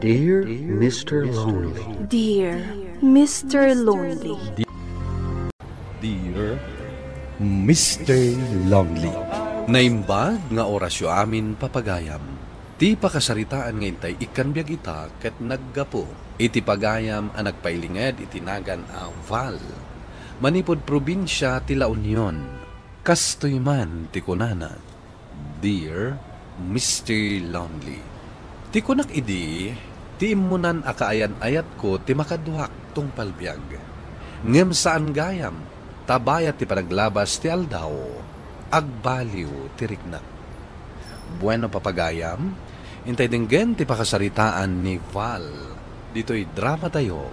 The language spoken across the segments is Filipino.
Dear Mr. Lonely. Dear Mr. Lonely. Dear Mr. Lonely. Naimbag nga orasyo amin papagayam. Ti pakasaritaan nga intay ikan biag ita ket naggapo. Iti pagayam ang nagpailinged itinagan a Val. Manipod probinsya ti La Union. Kastoy man ti kunana. Dear Mr. Lonely. Ti kunak idi, ti imunan akaayan-ayat ko ti makaduhak tong palbiag. Ngem saan gayam, tabayat ti panaglabas ti aldaw, agbaliw ti riknak. Bueno papagayam, intay dinggen ti pakasaritaan ni Val. Dito'y drama tayo,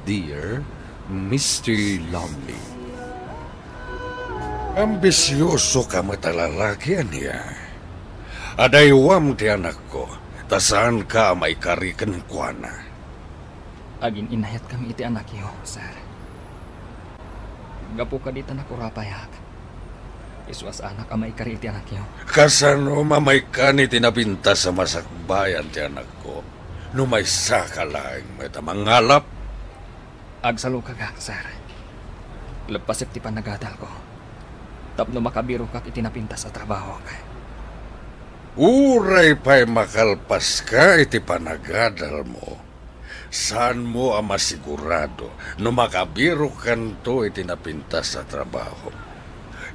Dear Mr. Lonely. Ambisyoso ka matalalagyan niya. Adaywam ti anak ko. Tasaan ka may karikan kwa na? Agin inayat kami iti anak iyo, sir. Gapo ka dito na kurapayak. Iswas anak amay kari iti anak iyo. Kasano mamay ka ni tinapinta sa masakbayan ti anak ko? No may sakalang may tamangalap? Agsalo ka gak, sir. Lepasip ti panagadal ko. Tapno makabiro kak itinapinta sa trabaho ka. Uray pa'y makalpas ka iti panagadal mo. Saan mo ang masigurado no makabiro kanto iti napinta sa trabaho?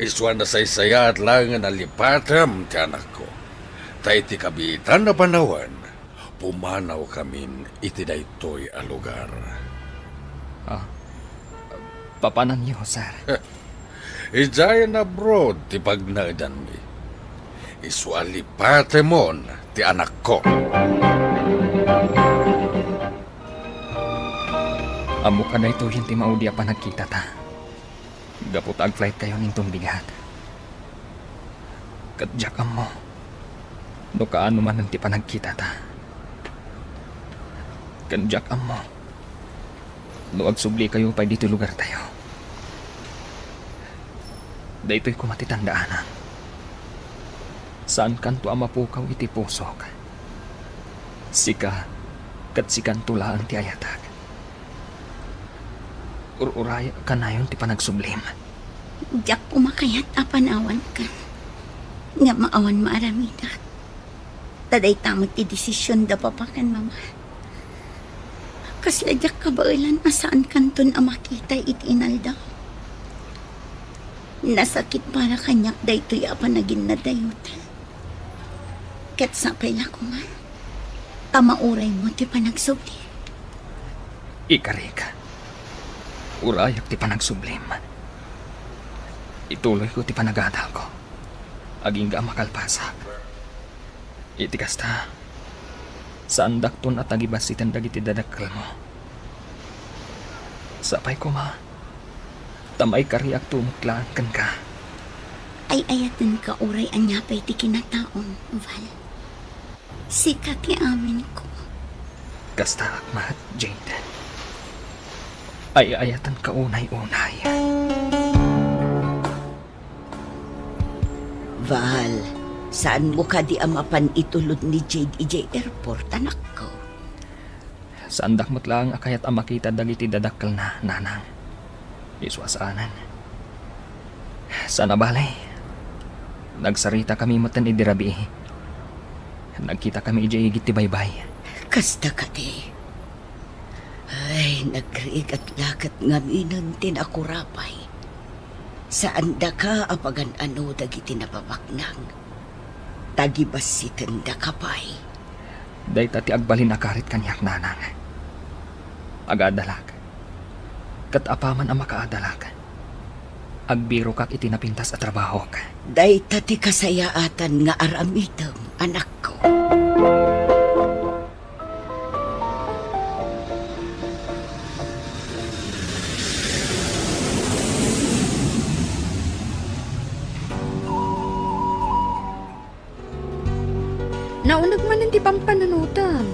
Iswa na saysaya at lang na lipatam ti anak ko. Ta iti kabitan na panawan, pumanaw kamin iti daytoy a lugar. Papanan niyo, sir? Ijayan abroad ti pagnagdan mi. Isualipate mon ti anak ko. Amo ka na ito yung ti maudi pa nagkita ta. Gapot ag flight kayo nintong bigat. Kadyak mo. No kaano man ti pa nagkita ta. Kadyak mo. No agsubli kayo pa dito lugar tayo. Daytoy kumatitandaan. Saan kanto ang mapukaw iti pusok? Sika, kat sikan tulaan ti ayatag. Ururaya ka na yun ti panagsublim. Diyak pumakayat apanawan ka. Nga maawan maaramidat. Taday tamag ti desisyon da papakan, mama. Kasla diyak kabailan asaan kanton ang makita iti inaldaw. Nasakit para kanyak daytoy apanagin na dayot. Ket sapay la ko nga. Tamauray mo ti panagsubli. Ikarik. Urayak ti panagsublim. Ituloy ko ti panagadal ko. Aging ga makalpasak. Iti kasta. Saan dakton at agibasitan dagiti dadakkel mo. Sapay ko ma. Tamay kariak tumuklaan kan ka. Ay ayatan ka uray anyapay ti kinataon, Val. Sika ti amin ko. Kasta akmat, Jade. Ay ayatan ka unay-unay. Val, saan mo ka di amapan itulod ni Jade ijay airport, anak ko? Saan dakmat lang akayat amakita dagiti dadakkel na, nanang. Iswasanan. Sana balay. Nagsarita kami matan idirabi. Nagkita kami ijay igit ti baybay. Kasta ka di. Ay, nagriig at lakat ngaminan tinakurapay. Saan da ka apagan ano dagiti napapaknang. Tagibasitan da kapay. Day tati agbalin akarit kanyak nanang. Agadalag. Kat apaman ang makaadalag. Agbiro kak itinapintas at trabaho ka. Day tati kasayaatan nga aramitam, anak ko. Naunag man hindi pang pananutan.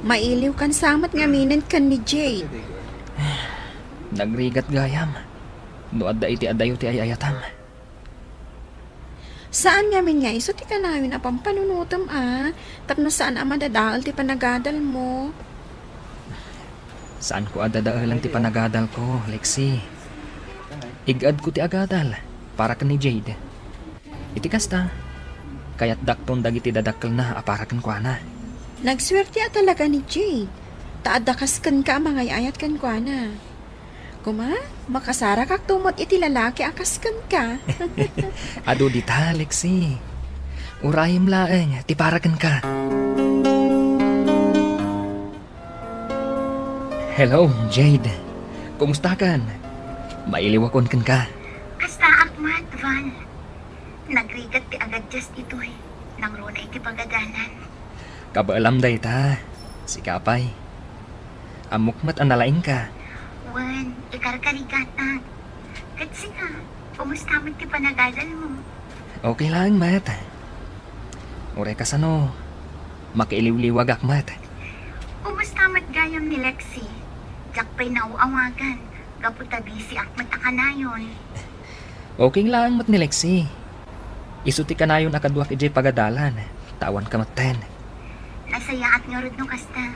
Mailiw kan samat ngaminan kan ni Jade. Nagrigat gayam. No adda iti adayo ti ayayatam. Saan ngamin nga iso ti kanawin apang panunutom tapno saan madadaal ti panagadal mo? Saan ko adadaalan ti panagadal ko, Lexi? Igad ko ti agadal para ka ni Jade. Iti kasta, kaya't dakton dagiti dadakkel na para kan kuana. Nagswerte talaga ni Jade. Taadakas kan ka mga ayat kan kuana. Kuma, makasara kak tumot iti lalaki akaskan ka. Ado dita, Lexi. Urayim laeng, ti parakan ka. Hello, Jade. Kumusta kan? Mailiwakon kan ka. Kasta akmat, Val. Nagrigat ti agad just ito nang runa iti pagadalan. Kabaalam day ta. Si Kapay. Amukmat analaing ka. Wan, ikarkarigata. Katsi ka, kumusta man ti panagadal mo? Okay lang, Mat. Ure ka sano. Makiiliw-liwag akmat. Kumusta mat gayam ni Lexi? Jak pa'y nauawagan. Gaputa busy akmat akanayon. Okay lang mat ni Lexi. Isuti ka na yun akadwak ijay pagadalan. Tawan ka maten. Nasaya at ngarod no kasta.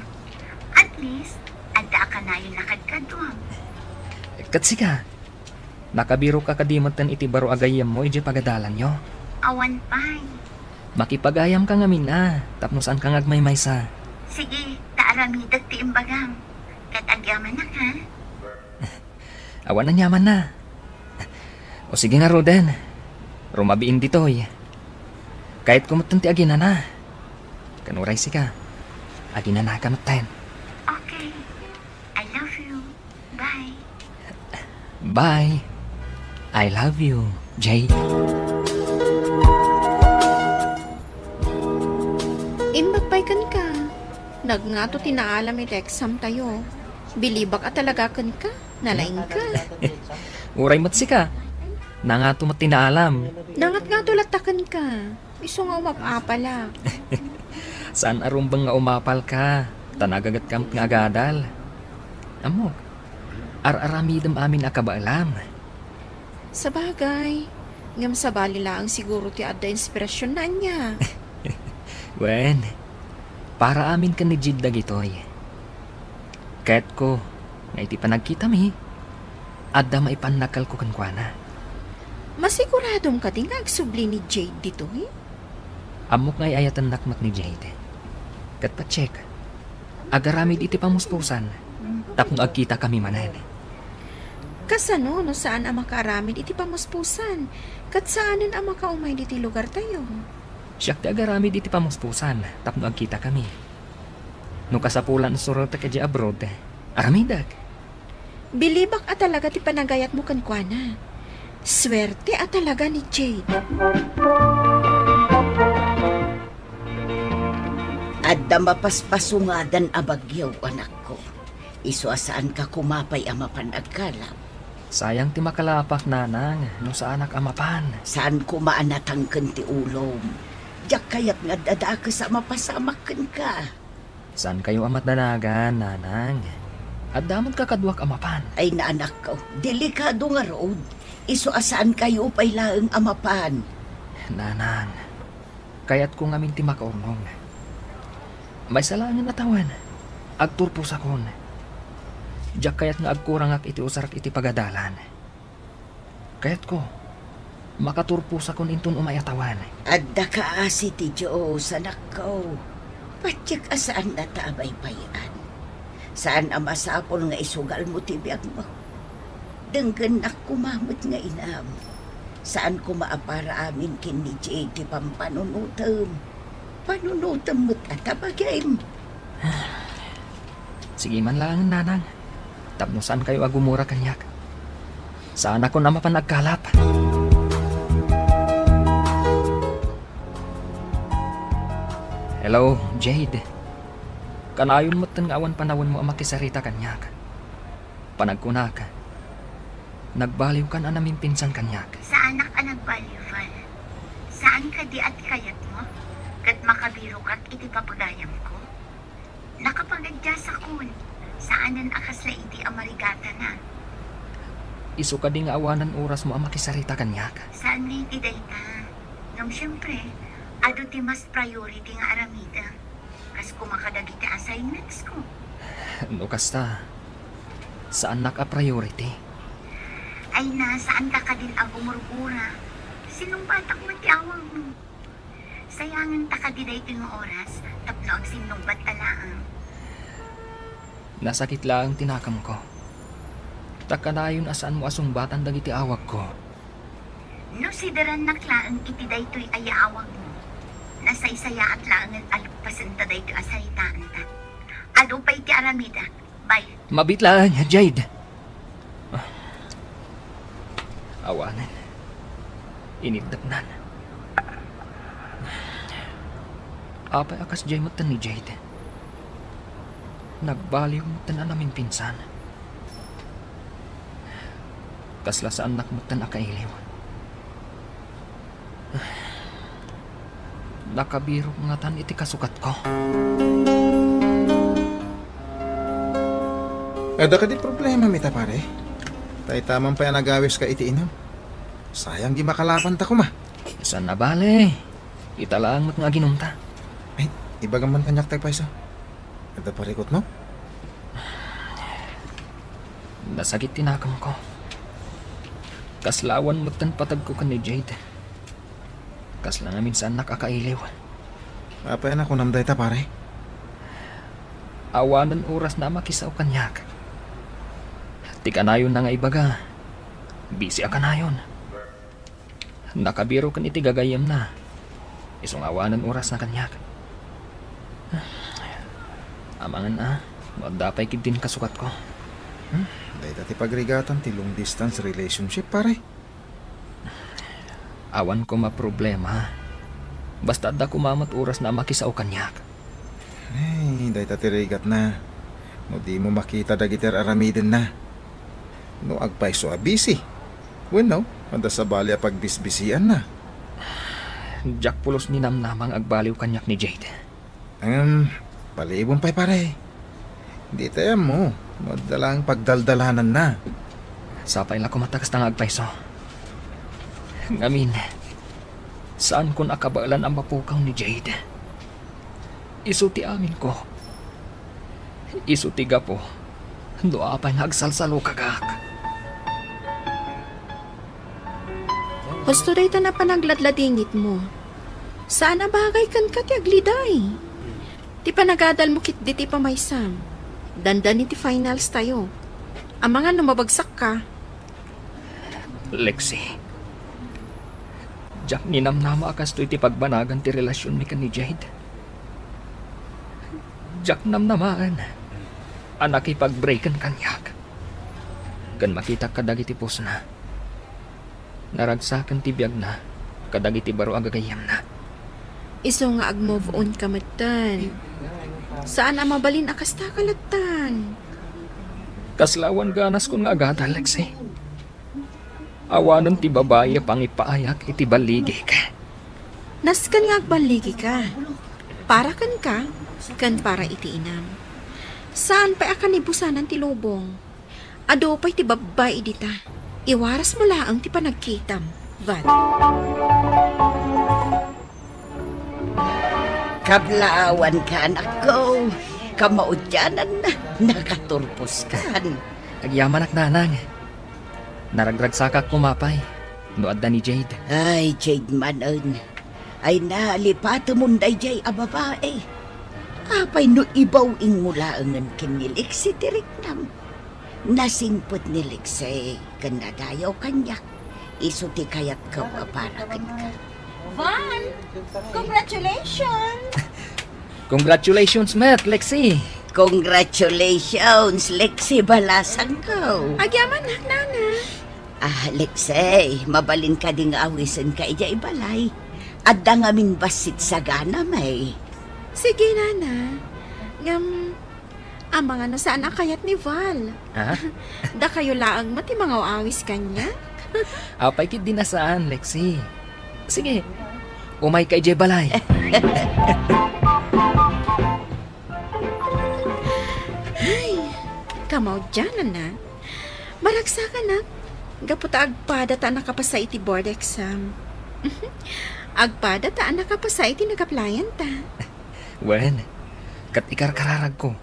At least, adda ka na yun nakadkadwang. Katsi ka. Nakabiro ka kadimatan iti baro agayam mo ijay pagadalan nyo. Awan pa'y. Makipagayam ka ngamin tapno saan ka ngagmaymay sa. Sige, taaramidag ti imbagam. Kat agyaman na ka. Awan na nyaman na. O sige nga Roden. Rumabiin ditoy. Kahit kumatan ti agina na. Kanuray si ka. Agina na ka maten. Okay. I love you. Bye. Bye. I love you, Jade. Imbagpay kan ka. Nagngato tinaalam iti exam tayo. Bilibak at talaga kan ka. Nalaing ka. Uray mat si ka. Nangato mat tinaalam. Nangat nga tulatakan ka. Iso nga umapapala. Saan arumbang nga umapal ka? Tanagagat kam nga agadal. Amo, ar-aramidam amin akabaalam. Sa bagay, ngam sa bali lang siguro ti adda inspirasyon na niya. Wen, para amin ka ni Jid dagitoy. Kahit ko, nga iti panagkita mi, adda maipanakal ko kankwana. Masiguradong ka din nga agsubli ni Jade dito Amok ngay ayatan nakmat ni Jade. Kat pa-check, agaramid iti pamuspusan, tapno agkita kami manan. Kasano no saan ang makaramid iti pamuspusan? Kat saanan ang makaumay diti lugar tayo? Siyak ti agaramid iti pamuspusan, tapno agkita kami. No kasapulan surot ka di abroad, aramidag. Bilibak at talaga ti panagayat mo kankwana. Swerte at talaga ni Jade. Adda mapaspasungadan abagyaw, anak ko. Iso asaan ka kumapay ama panagkalap. Sayang ti makalapak nanang, no sa anak amapan. Saan kumaanatangkan ti ulom? Diyak kayat nga dada ka sa mapasamakan ka. Saan kayo amat danagan, nanang? At damod kakadwak amapan. Ay na anak ko, delikado nga road. Iso asaan kayo pa'y laeng amapan. Nanang, kayat ko ngamin ti makaurnong. May salangan atawan, agturpos akon. Diyak kayat nga agkurang ak iti usarak iti pagadalan. Kayat ko, makaturpos akon intun umayatawan. Adda ka asi ti Diyos, anak ko. Patyak asaan na taabay-bayan. Saan ang masapol nga isugal mo ti biyag mo? Denggan na kumamot nga inam. Saan ko maapara amin kin ni Jade ti pampanunutam. Panunutam mo't atabagim. Sige man lang, nanang. Tapno saan kayo agumura kanyak? Saan ako naman nagkalap? Hello, Jade. Kanayon mo't nga awan panawon mo ang makisarita kanyak. Panagkunak. Nagbaliw ka na namin pinsan kanyak. Saan ka nagbaliw, Val? Saan ka di at kayat mo? Kat makabiro ka't iti papagayam ko? Nakapagadya sa kun. Saanan akasla iti amarigata na? Isu ka di nga awanan oras mo ang makisarita kanyak. Saan nga iti dayta? Nung siyempre, ado ti mas priority nga aramida. Kas kumakadagi ti assignments ko. No kasta, saan naka-priority? Ay saan ka din ako murmura? Sinong batak mo ti awang mo? Sayangan ta ka din ito yung oras, tapno ang sinong batalaang. Nasakit lang tinakam ko. Takanayon asaan mo asong batan dagiti awag ko. No sideran naklaang iti daytoy ayaawag mo. Nasaysaya at laangan alugpasan ta daytoy asalitaan ta. Ado pa iti aramida. Bye. Mabit lang, Jade. Awanan. Inidagnan. Apay akas jay mo ni Jade. Nagbaliw mo na namin pinsan. Kasla sa anak mo nakailiw. Nakabiro nga tan iti kasukat ko. Ada ka di problema, mita pare. Tay tamang pa yan nagawis ka iti inam. Sayang di makalapan ta ko ma. Saan na bale? Italaan mo't nga ginumta. Ay, ibagang man kanyak tay paiso. Ada parikot mo? Nasagit tinakam ko. Kaslawan mo't tan patag ko ka ni Jade. Kasla namin saan nakakailiw. Apa yan ako namday ta pare? Awanan oras na makisaw kanyak. Ti kanayon na nga ibaga. Busy a kanayon. Nakabiro kan iti gagayam na. Isong awanan oras na kanyak. Amangan na. Magdapay kid din kasukat ko. Dahil dati pagrigatan ti long distance relationship pare. Awan ko maproblema. Basta da kumamat oras na makisaw kanyak. Ay, dahil dati rigat na. No di mo makita dagiter aramiden na. No agpay so abisi. Bueno, anda sa bali a pagbisbisian na. Jack pulos ni namnamang agbaliw kanyak ni Jade. Palibon pa'y pare. Hindi tayo mo. Madalang pagdaldalanan na. Sapay lang kumatakas ng agpayso. Ngamin, saan ko nakabaalan ang mapukaw ni Jade? Isuti amin ko. Isuti gapo. Doa pa'y nagsalsalo kagak. Gusto day ta na panagladladingit mo. Saan abagay kan ka ti agliday? Ti panagadal mo kit di ti pamaysam. Dandan ti finals tayo. Ang mga lumabagsak ka. Lexi. Jack ninamnama akas to iti pagbanagan ti relasyon mi kan ni Jade. Jack namnamaan. Anak ipag-breakan kanyak. Kan makita kadag iti pos na. Naragsakan ti biyag na. Kadag iti baro agagayam na. Iso nga ag-move on ka matan. Saan ang mabalin akas takalatan? Kaslawan ganas ko nga agad, Alexi. Awanan ti babae pangipaayak iti baligi ka. Naskan nga agbaligi ka. Para kan para iti inam. Saan pa akan ibusanan ti lubong? Ado pa'y ti babae dita. Iwaras mo laang ti panagkitam, Val. Kablaawan ka, anak ko. Kamaudyanan na. Nakaturpos kan. Agyaman ak nanang. Naragragsakak kumapay. Noad na ni Jade. Ay, Jade manon. Ay nalipato munday jay a babae. Apay no ibaw ing mulaangan kinilik si Tiriknam. Nasingpot ni Lexi kanadayaw kanyak. Isuti kayat kawaparakan ka. Van! Congratulations! Congratulations, Matt, Lexi! Congratulations, Lexi Balasang ko. Agyaman na, nana. Lexi, mabalin ka ding awisan ka ijay balay. Adda ngamin basit sa gana may. Sige, nana. Ang mga nasaan akayat ni Val. Ha? Da kayo laang mati mga awis kanya. Apay kit dinasaan, Lexi. Sige, umay kay Jay Balay. Ay, kamaw dyan, na. Maragsa ka na. Gaputa agpada ta nakapasa iti board exam. Agpada ta anak ka pa sa iti nagaplayan ta. Wen, kat ikarkararag ko.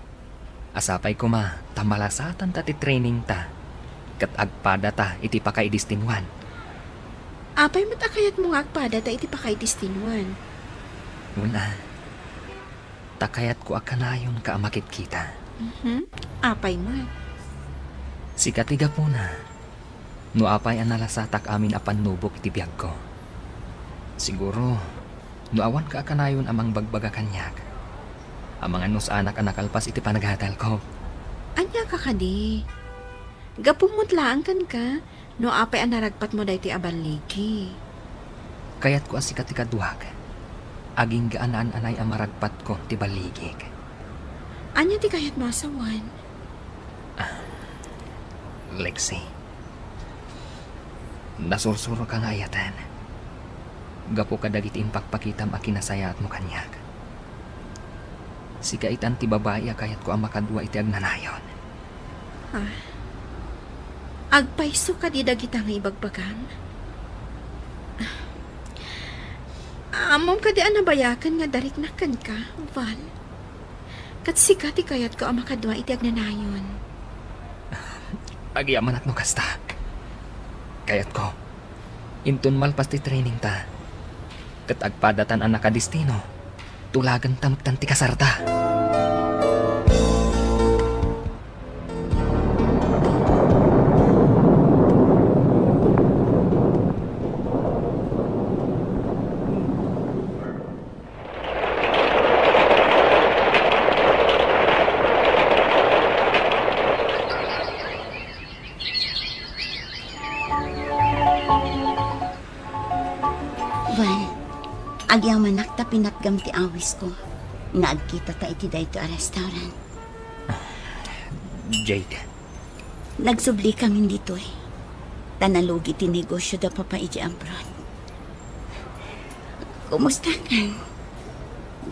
Asapay ko ma, tamalasatan ta ti training ta. Kat agpada ta iti pakay distinwan. Apay matakayat mo nga agpada ta iti pakay distinuan. Una, takayat ko akanayon ka amakit kita. Apay man. Si katiga po na, no apay analasatak amin apan nubok iti biyag ko. Siguro, no awan ka akanayon amang bagbaga kanyak. Amang anus anak anakalpas iti panaghatal ko. Anya ka kadi. Gapumutlaan kan ka, no apay anaragpat mo dahi ti abaligi. Kayat ko asikat ti kaduhag. Aging gaanaan anay amaragpat ko ti baligig. Anya ti kayat mo asawan? Lexi, nasursuro ka nga ayatan. Gapo ka dagiti impakpakitam a kinasayat mo kanyak. Si kaitan ti babae kayat ko ang makadwa iti agnanayon. Agpaiso ka di dagita nga ibagbagan. Amom ka di anabayakan nga dariknakan ka, Val. Kat sika ti kayat ko ang makadwa iti agnanayon. Agyaman at no kasta. Kayat ko, intun malpas ti training ta. Kat agpadatan ang nakadistino, tulagan tamtan ti kasarta. Agyang manak ta pinatgam ti awis ko. Naagkita ta iti dayto a restaurant. Jade. Nagsubli kami dito eh. Tanalugi ti negosyo da papa iti abroad. Kumusta ka?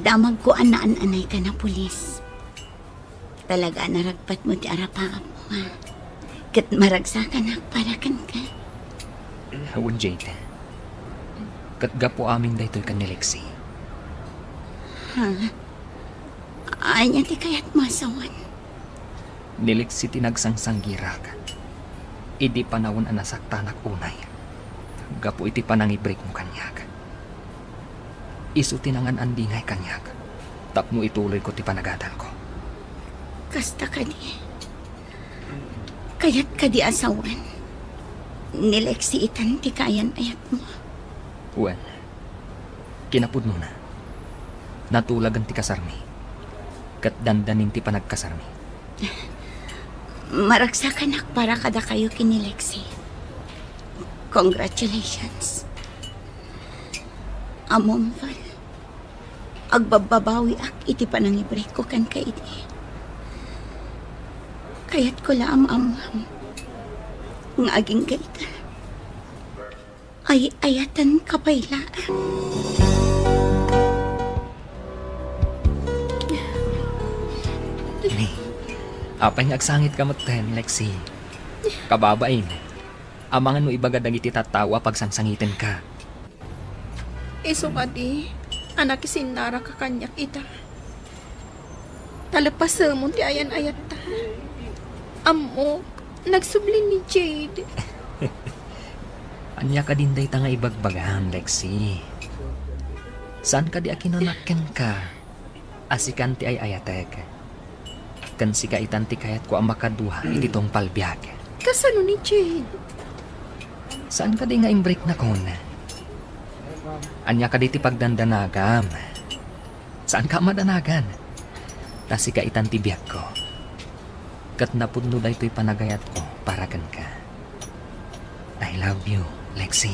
Damag ko anaan-anay ka na pulis. Talaga naragpat mo ti arapaam mo ha. Kat maragsakan para kan ka. Hawon Jade. Katgapo aming daytoy kan ni Lexi. Anya ti kayat masawan. Ni Lexi tinagsangsanggirak. Idi panawon anasaktanak unay. Gapo iti panangibreak mo kanyak. Isu tinangan andingay kanyak. Tapno ituloy ko ti panagadal ko. Kasta ka di. Kayat ka di asawan. Ni Lexi itan ti kayan ayat mo. Wen, kinapudno na. Natulagan ti kasarmi. Kat dandanin ti panagkasarmi. Maragsakan para kada kayo kini Lexi. Congratulations. Amom, Val. Agbababawi ak iti panangibre ko kan ka iti. Kayat ko laam amam. Ng aging gaita. Ay ayatan kapaylaan. Ini, apay nga agsangit ka maten, Lexi. Kababain, amangan mo ibagadag iti tatawa pag sangsangitin ka. Iso ka di, anak isinara ka kanyak ita. Talapasamon ti ayan-ayat ta. Amo, nagsubli ni Jade. Anya ka din day ta nga ibagbagahan, Lexi. Saan ka di akinanakken ka? Asikan ti ay ayatek. Kan si kaitan ti kayat ko ang makaduha iti tong palbiag. Kasano ni Jade? Saan ka di nga imbreak na kon? Anya ka di ti pagdandanagam. Saan ka madanagan? Ta si kaitan ti biag ko. Kat napudno day to'y panagayat ko para kan ka. I love you, Lexi.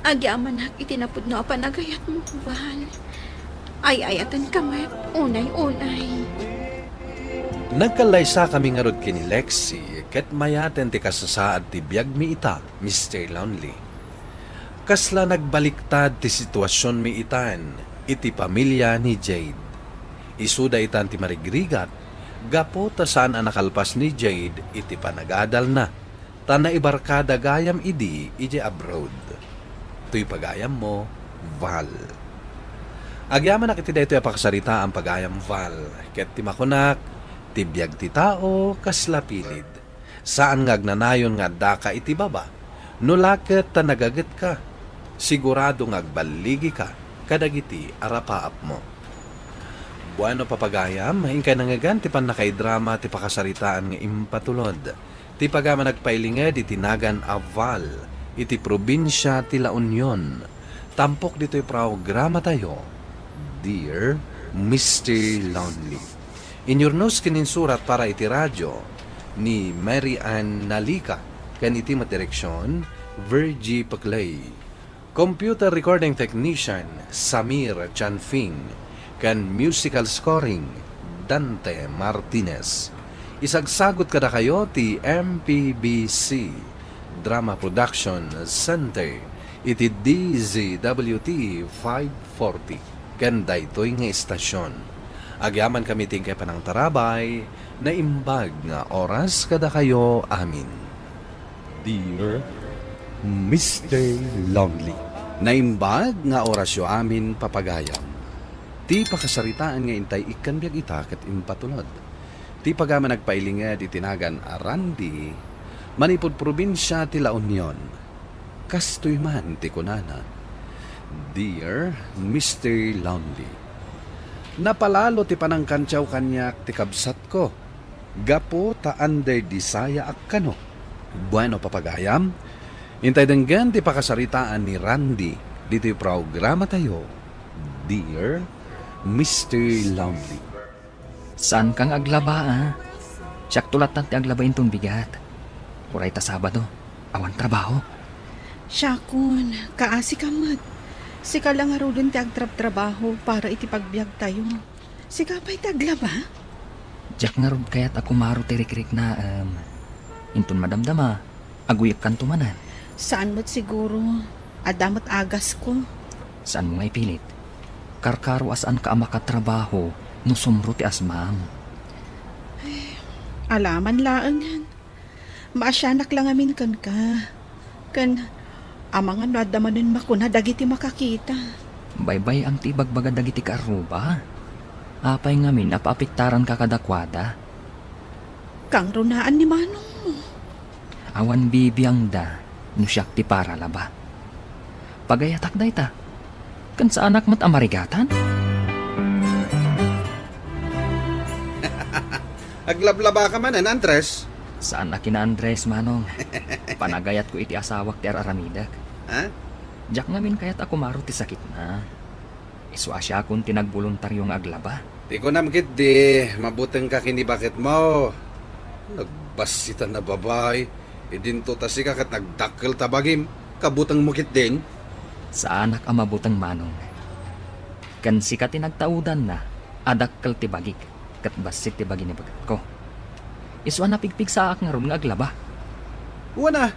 Agyaman hak itinapod no panagayat mo, Val. Ay ayatan kami, unay-unay. Nagkalaysa kami nga rod kini Lexi, ket mayaten ti kasasaad ti biag mi ita, Mr. Lonely. Kasla nagbaliktad ti sitwasyon mi itan, iti pamilya ni Jade. Isuda itan ti marigrigat, gapo ta saan anakalpas ni Jade, iti panagadal na. Tana ibarkada gayam idi ije abroad. Tuy pagayam mo, Val. Agyaman na kiti dayto pakasarita ang pagayam Val. Ket ti makunak, ti biag ti tao, kasla pilid. Saan ngagnanayon nga daka iti baba? No laket ta nagaget ka. Sigurado ngagbaligi ka, kadagiti arapaap mo. Buano papagayam, hingkay nangagan ti panakaidrama ti pakasaritaan nga impatulod. Ti pagama nagpailinged iti nagan a Val, iti probinsya ti La Union. Tampok dito'y programa tayo, Dear Mr. Lonely. Inyurnos kininsurat para iti radyo ni Mary Ann Nalica, kan iti madireksyon, Virgie Paclay. Computer recording technician, Samir Chanfing, kan musical scoring, Dante Martinez. Isagsagot kada kayo ti MPBC Drama Production Center, iti DZWT 540. Ganda ito'y nga istasyon. Agyaman kami tingkay panang tarabay, na imbag nga oras kada kayo amin. Dear Mr. Lonely. Naimbag nga orasyo amin papagayam. Ti pakasaritaan nga intay ikan biag itakat impatulod. Ti pagama nagpailinged itinagan a Randy, manipod probinsya ti La Union. Kastoy man ti kunana. Dear Mr. Lonely. Napalalo ti panangkantyaw kanyak ti kabsat ko. Gapo ta under disaya akkano. Bueno papagayam. Intay denggan ti pakasaritaan ni Randy dito programa tayo. Dear Mr. Lonely. Saan kang aglaba, ah? Siyak tulatan ti aglaba intong bigat. Uray ta Sabado, awan trabaho. Syakon, kaasi ka mat. Sika lang nga rin ti agtrab-trabaho para iti pagbiag tayo. Sika pa iti aglaba? Diyak nga rin kaya't ako maro tirik-rik na, intun madamdama, aguyak kan tumanan. Saan mo't siguro? Adamat agas ko. Saan mo nga ipilit? Karkaro asaan ka makatrabaho, no sumro ti asmam. Alaman laangan. Maasyanak lang amin kan ka. Kan, amangan nadamanin makuna dagiti makakita. Baybay ang tibagbaga dagiti karuba. Apay ngamin apapiktaran ka kadakwada. Kang runaan ni Manong mo. Awan bibiyang da, nusyak ti para laba. Pagayatak da ita. Kan sa anak mat amarigatan? Aglablaba ka man, Andres. Saan na kina Andres, Manong? Panagayat ko iti asawak ti Aramidak. Ha? Diyak ngamin kaya't ako maro ti sakit na. Iswa siya kung tinagboluntaryong aglaba. Di ko namkit di, mabuteng ka kini bakit mo. Nagbasitan na babay. Idinto tasi ka kat nagdakkel tabagim. Kabutang mukit din. Sa anak ang mabutang Manong. Kan sika tinagtaudan na, adakkel ti bagik, kat basit ti bagi ni bagat ko. Iswa na pigpig sa ak nga ron nga aglaba. Wana,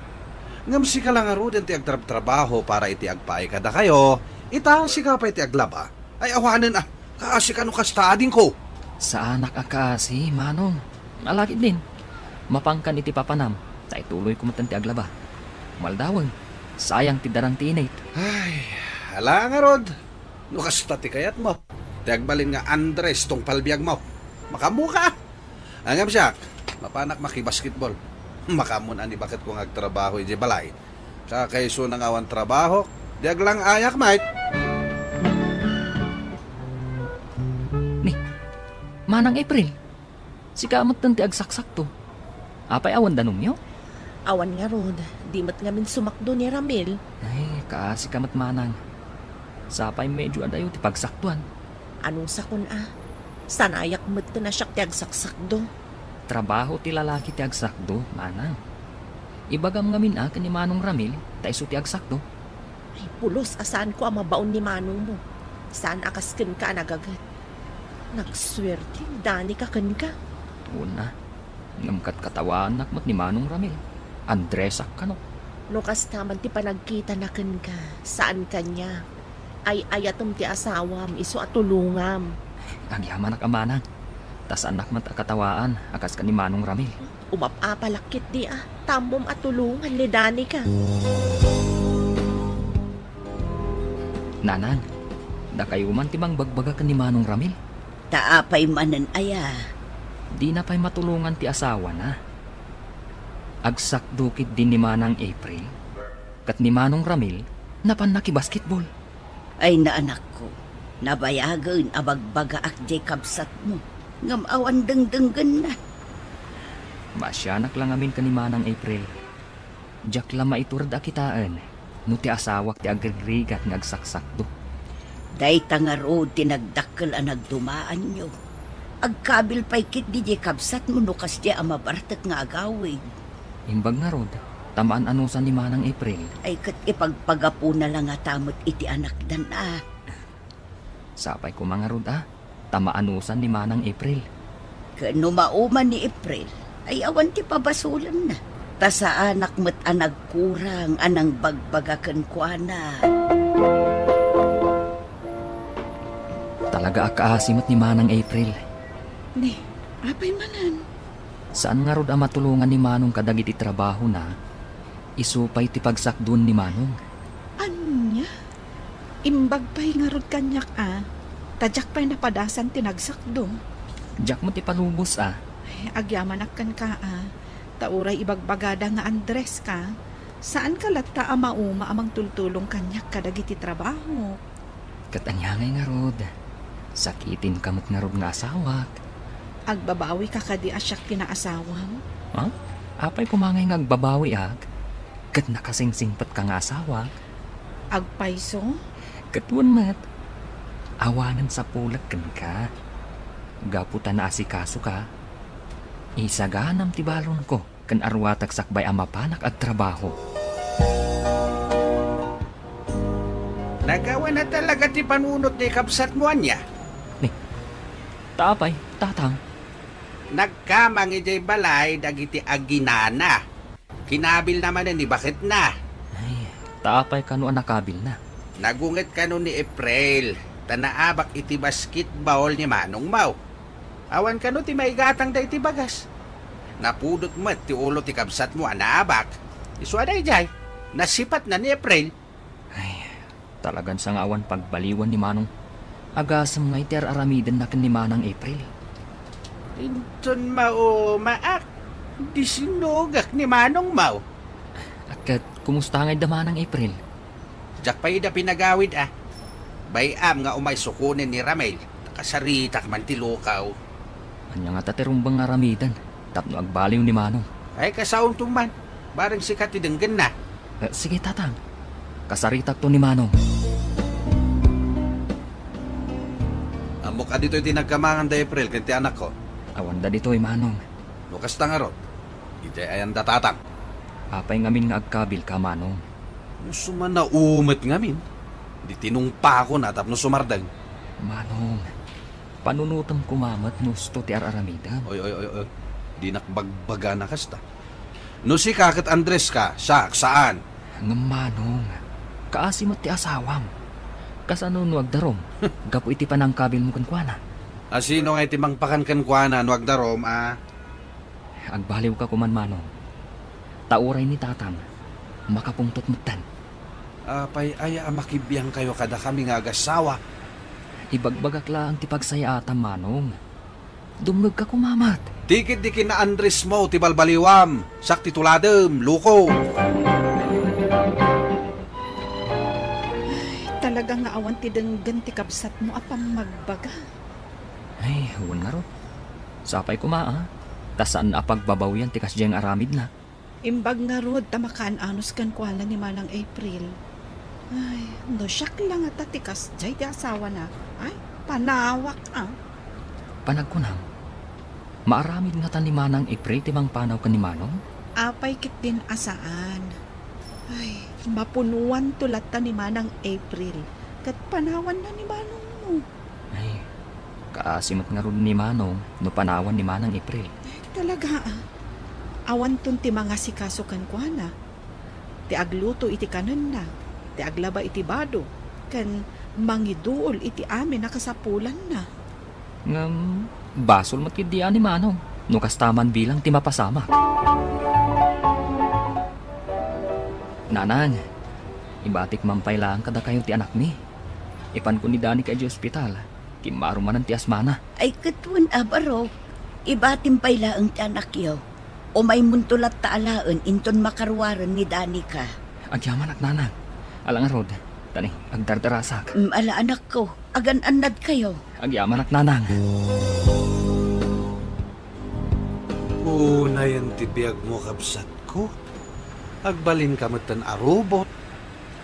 ngamsi ka lang nga ron ti agtrabaho para iti agpaay kada kayo. Ita, sika pa iti aglaba. Ay awanan kaasi ka no kastading ko. Sa anak akasi, Manong. Alakit din. Mapangkan iti papanam, tay tuloy kumatan ti aglaba. Maldawang, sayang ti darang ti inate. Ay, hala nga rod. No kasta ti kayat mo. Ti agbalin nga Andres tong palbiag mo. Makamuka. Angam siya, mapanak makibasketball. Makamun ani bakit kung agtrabaho iti balay. Sa kayso nang awan trabaho, diag lang ayak mate. Ni, Manang April. Sikamot tanti agsaksak to. Apay awan danumyo? Awan nga rod, di mat ngamin sumakdo ni Ramil. Ay, kasi kamat Manang. Sapay medyo adayo ti pagsaktuan. Anong sakon Sanayak mat na siyak ti agsaksak do. Trabaho ti lalaki ti agsakdo, Manang. Ibagam ngamin ni Manong Ramil, taiso ti agsakdo. Ay, pulos asaan ko ang mabaon ni Manong mo. Saan akaskin ka nagagat? Nagswerte, dani ka kan ka. Una, ngamkat katawan nakmat ni Manong Ramil. Andresak ka no. Nukas taman ti panagkita na kan ka. Saan kanya? Ay ayatom ti asawam, iso at tulungam. Agyaman ak Manang. Tas anak mat akatawaan, akas ka ni Manong Ramil. Umapapalakit di Tambom at tulungan ni dani ka. Nanang, da kayo man timang bagbaga kan ni Manong Ramil. Taapay manan aya. Di na pa'y matulungan ti asawa na. Agsak dukit din ni Manang April, kat ni Manong Ramil, napan nakibasketball. Ay na anak ko, nabayagan abagbaga ak Jacob sat mo. Ngam awan dengdenggan na. Masyanak lang amin ka ni Manang April. Diyak lang maiturad akitaan, no ti asawak ti agregrigat ng agsaksakdo. Day tangarod tinagdakkel ang nagdumaan nyo. Agkabil pa'y kit di Jacob sat mo nukas di amabartat nga agawig. Imbag nga rod, tamaan anusan ni Manang April. Ay kat ipagpagapu na lang nga tamot iti anak dan Sapay ko mga rod tamaanusan ni Manang April. Kano mauman ni April, ay awan ti pabasulan na. Ta sa anak mo't anag kurang anang bagbagakan kwa na. Talaga akaasimot ni Manang April. Ni, apay manan. Saan nga rod matulungan ni Manong kadagiti trabaho na, isupay ti pagsakdun ni Manong. Anya? Imbag pa'y nga rod kanyak tadyak pa'y napadasan tinagsakdo. Diyak mo ti palubos Ay, agyaman akkan ka tauray ibagbagada nga Andres ka. Saan ka latta mauma amang tultulong kanyak kadagiti trabaho? Katanyangay nga rod, sakitin kamot nga rod nga asawak. Agbabawi ka kadi asyak kinaasawam? Apay kumangay nga agbabawi kat nakasingsingpat ka nga asawak. Agpayso? Katwan mat, awanan sa pulag kan ka. Gaputan na asikaso ka. Isaganam ti balon ko kan arwatag sakbay amapanak at trabaho. Nagawa na talaga ti panunot ni kapsat mo anya. Taapay, tatang. Nagkamang ijay balay dagiti aginana. Kinabil naman ni bakit na. Ay, taapay kano nakabil na. Nagunget kano ni April. Tanaabak iti basketball ni Manong Mau. Awan kano ti maigatang da iti bagas. Napudot mo ti ulo ti kabsat mo anaabak. Iswada ijay. Nasipat na ni April. Ay, talagan sa awan pagbaliwan ni Manong. Agasam nga iti aramidan na kan ni Manang April. Inton mao maak. Disinugak ni Manong Mau. Akat, kumusta nga damanang April? Diyak pa'y da pinagawid Bayam nga umay sukunin ni Ramel. Nakasaritak man ti lukaw. Anya nga taterumbang nga ramidan. Tapno agbaliw ni Manong. Ay kasaon tuman. Barang sikat idenggen na. Sige tatang. Kasaritak to ni Manong. Amok dito yung tinagkamangan da April kanti anak ko. Awan da dito Manong. Lukas ta nga rod. Iti ayan da tatang. Apay ngamin nga agkabil ka Manong. Suman na umet ngamin. Di tinungpa ko na tapno sumardang. Manong, panunutam kumamat nusto ti araramidan. Oy. Di nakbagbaga na kasta. No si kakit Andres ka, saan? Nga Manong, kaasimot ti asawam. Kasano nuag darom, gapo iti panangkabil mo kankwana. Sino nga iti mangpakan kankwana nuag darom Agbaliw ka kuman Manong. Tauray ni tatang, makapungtot mutan. Apay aya makibiyang kayo kada kami nga agasawa. Ibagbagak lang ti pagsayaatam Manong. Dumnog ka kumamat. Dikit-dikit na Andres mo ti balbaliwam. Sakti tuladem, luko. Talaga nga awan ti denggan ti kabsat mo apang magbaga. Ay, huwag nga ro. Sapay kuma Tasaan apagbabawian ti kasyang aramid na. Imbag nga rod tamakaan anos kan kuala ni Manang April. Ay, no siyak lang at tikas jay di asawa na. Ay, panawak Panagkunam, maaramid nga tan ni Manang April timang panaw ka ni Manong? Apay kit din asaan. Ay, mapunuan tulat ta ni Manang April. Kat panawan na ni Manong mo. Ay, kaasimot nga ron ni Manong no panawan ni Manang April. Talaga awan ton ti mga sikasukan kwa na. Ti agluto iti kanan na. Ti aglaba iti bado. Kan mangiduol iti amin nakasapulan na. Ngam, basol matkidian ni Manong. No kastaman bilang ti mapasama. Nanang, ibatik mampay lang kada kayo ti anak mi. Ipan ko ni Dani ka di ospital. Kimaro man ang tias mana. Ay katwan abaro. Ibatim payla ang tiyanak yaw. O may muntulat taalaan inton makarwaran ni Dani ka. Agyaman ak nanang. Alang rod. Tani, agdardarasak. Ala anak ko, agan-anad kayo. Agyaman ak nanang. Una yan tibiyag mo kabsat ko. Agbalin ka matan arubot.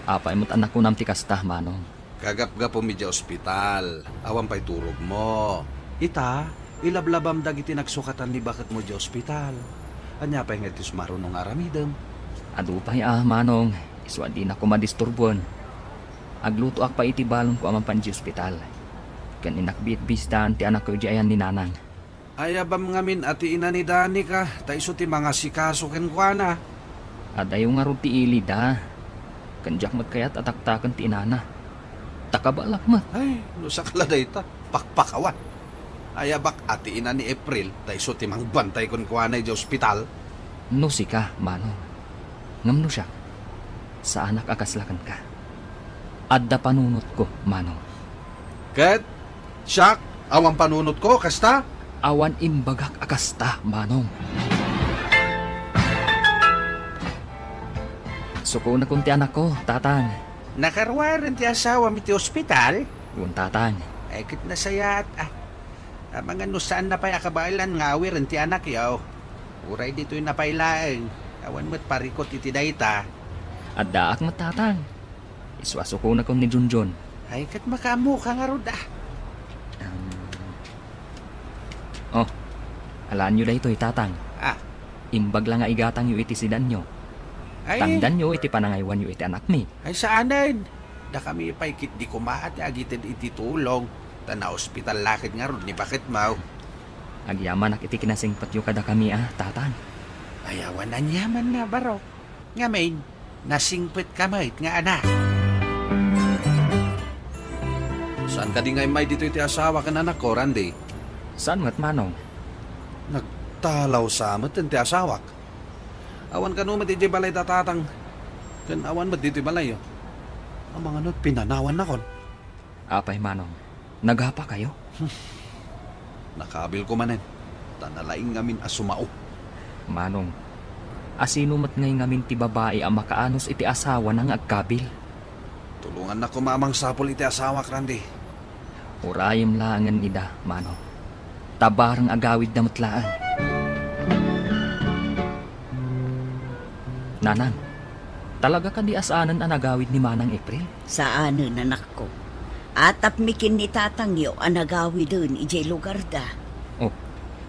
Apay mo't anak ko nam tikasta, manong. Kagap-gap po medya ospital. Awan pa'y turog mo. Ita, ilablabam dagiti nagsukatan ni bakit mo di ospital. Anya pa'y nga itis marunong aramidam. Adu pa'y manong. Iswa di na ko madisturbon. Agluto ak pa iti balon ko amang panji ospital. Kaninakbit-bistaan ti anak ko di ayan ni nanang. Ayabam ngamin ati ina ni Dani ka. Taiso ti mga sikaso ken kwa na. Adayo nga ron ti ili da. Kanjak mat kayat ataktakan ti inana. Takabalak mat. Ay, nusakla da ita. Pakpakawan. Ayabak ati ina ni April. Taiso ti mang bantay kon kwa na di ospital. No si ka, manong. Ngam no siya. Sa anak akaslakan ka. Adda panunot ko, manong. Ket, siyak, awang panunot ko, kasta? Awan imbagak akasta, manong. Suko na kung ti anak ko, tatang. Nakarwaran ti asawa mi ti ospital? Kung tatang. Ay kit nasayat. Mga nusaan na pa'y akabailan nga awirin ti anak yaw. Uray dito'y napailaeng. Awan mo't parikot iti dayta. At daak mat tatang. Iswasuko na kung ni Junjun. Ay kat makamu ka nga roda. Oh, alaan nyo da ito'y tatang. Imbag lang nga igatang yu iti sidan nyo. Ay, tangdan nyo iti panangaywan yu iti anak mi. Ay saanan? Da kami paikit di kumaat agitin iti tulong. Na ospital lakit nga ron ni bakit mau. Agyaman ak iti kinasingpat yu kada kami tatang. Ayawan na nyaman na baro. Ngamin, nasingpit kamait nga anak. Saan ka di ngay may dito iti asawa ka anak ko, Randy? Saan mat manong? Nagtalaw sa amat iti asawak. Awan ka numat iti balay tatatang. Kan awan mat dito balay yo. Ang mga not pinanawan na kon. Apay manong, naghapa kayo? Nakabil ko manen. Tanalaing ngamin asumao. Manong, asino mat ngay ngamin ti babae ang makaanos iti asawa ng agkabil? Tulungan na ko mamang sapol iti asawak, Randy. Urayim langan ida, manong. Tabarang agawid na matlaan. Nanang, talaga ka di asanan ang agawid ni Manang April? Saanan anak ko. Atap mikin ni tatang yo ang agawid dun ijay lugar da. Oh,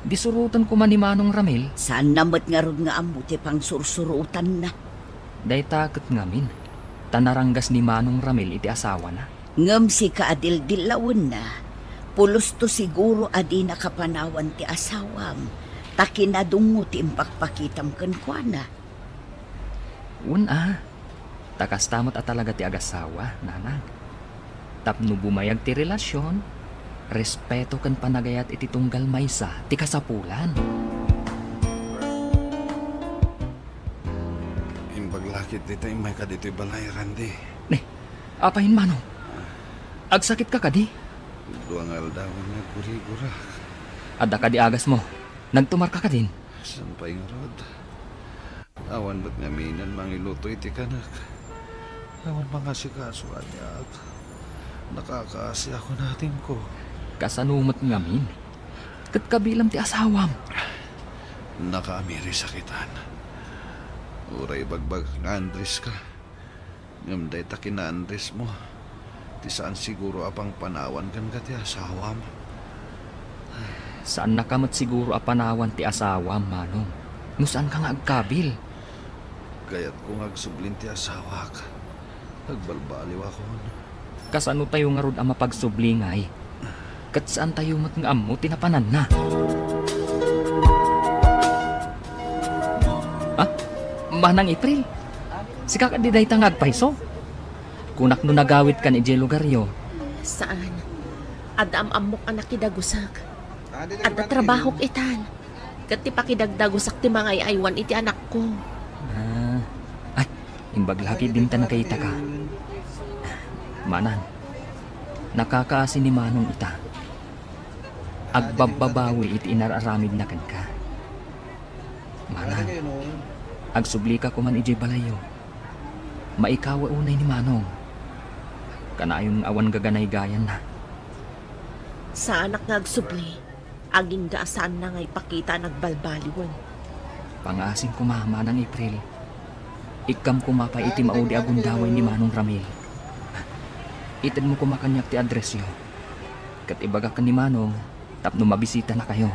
disurutan ko man ni Manong Ramil. Saan namat nga ron nga amuti pang sursurutan na. Day takot ngamin. Tanaranggas ni Manong Ramil iti asawa na. Ngam si kaadil-dilawan na. Pulos to siguro adi nakapanawan ti asawam. Takinadungo ti impakpakitam kenkwana. Takastamot at talaga ti agasawa, nanang. Tapno bumayag ti relasyon, respeto kan panagayat iti tunggal maysa ti kasapulan. Imbaglakit dito may ka dito'y balay, Randy. Apahin manong? Agsakit ka kadi? Duangal daw nga guri-gura. Adda ka di agas mo. Nagtumar ka din. Sampay nga rod. Awan ba't nga minan mangiluto iti kanak. Awan mga sikasuan niya. Nakakaasi ako natin ko. Kasanumat nga min. Kat kabilang ti asawam. Nakaamiri sakitan. Uray bagbag nga Andres ka. Ngamday takin na Andres mo. Ti saan siguro apang panawan kan ka ti asawam. Saan nakamat siguro apanawan ti asawam, manong? No saan ka nga agkabil? Kaya't kung agsublin ti asawa ka. Nagbalbaliw ako. Kasano tayo nga rod ang mapagsublingay? Kat saan tayo mat nga amo tinapanan na? Manang April? Si kakadiday tang agpaiso? Kunak no nagawit ka ni J. Lugario. Saan? Adam amok anak kidagusak. At trabahok itan. Kat ti pakidagdagusak ti mga aywan iti anak ko. Imbaglaki din ta nakita ka. Manan, Nakakaasi ni Manong ita. Agbababawi iti inararamid na kan ka. Manang, agsubli ka kuman iti balayo. Maikawa unay ni Manong. Kanayon awan gaganay gayan na. Sa anak nga agsubli, aging gaasan na nga ipakita nagbalbaliwan. Pangasing kumama ng April. Ikam kumapay iti maudi agundaway ni Manong Ramil. Itid mo kumakanyak ti address yo. Kat ibaga ka ni Manong, tapno mabisita na kayo.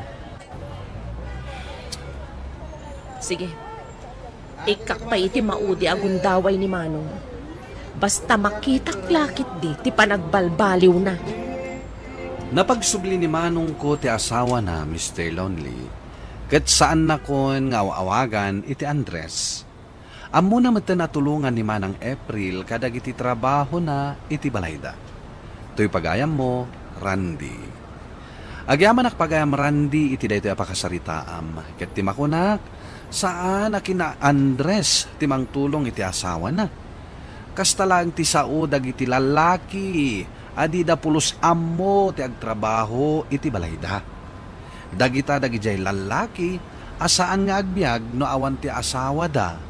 Sige. Ikakpay iti maudi agundaway ni Manong. Basta makitak lakit di, ti panagbalbaliw na. Napagsubli ni Manong ko ti asawa na Mr. Lonely. Kat saan na kon nga awagan iti Andres. Amo na natulungan ni Manang April kadag iti trabaho na iti balayda. To'y pagayam mo, Randy. Agyaman pagayam Randy iti daytoy apakasaritaam. Ket ti makunak, saan akina Andres timang tulong iti asawa na. Kasta lang ti sao dag iti lalaki, adi da pulos ammo ti agtrabaho iti balayda. Dagita dagijay lalaki, asaan nga agbyag no awan ti asawa da,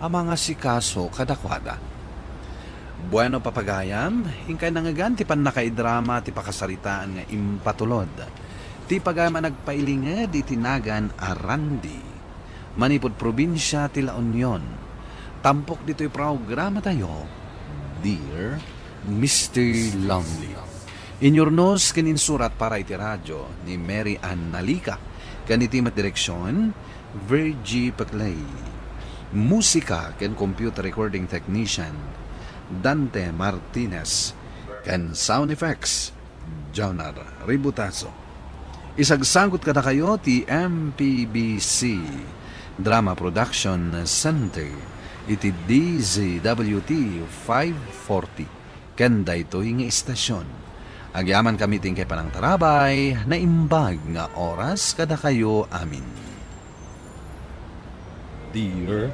ang mga sikaso kadakwada. Bueno papagayam, hingkay nangagan ti panakaidrama ti pakasaritaan nga impatulod. Ti pagayam nagpailinged iti nagan a Randy. Manipod probinsya ti La Union. Tampok dito'y programa tayo, Dear Mr. Lonely. Inyornos kaninsurat para iti radyo ni Mary Ann Nalika. Kanitimat direksyon, Virgie Paclay. Musika ken computer recording technician, Dante Martinez. Ken sound effects, Jonar Ributaso. Isagsagot kada kayo ti MPBC Drama Production Center iti DZWT 540 ken daytoy nga istasyon. Agyaman kami tingkay panang tarabay na imbag nga oras kada kayo amin. Dear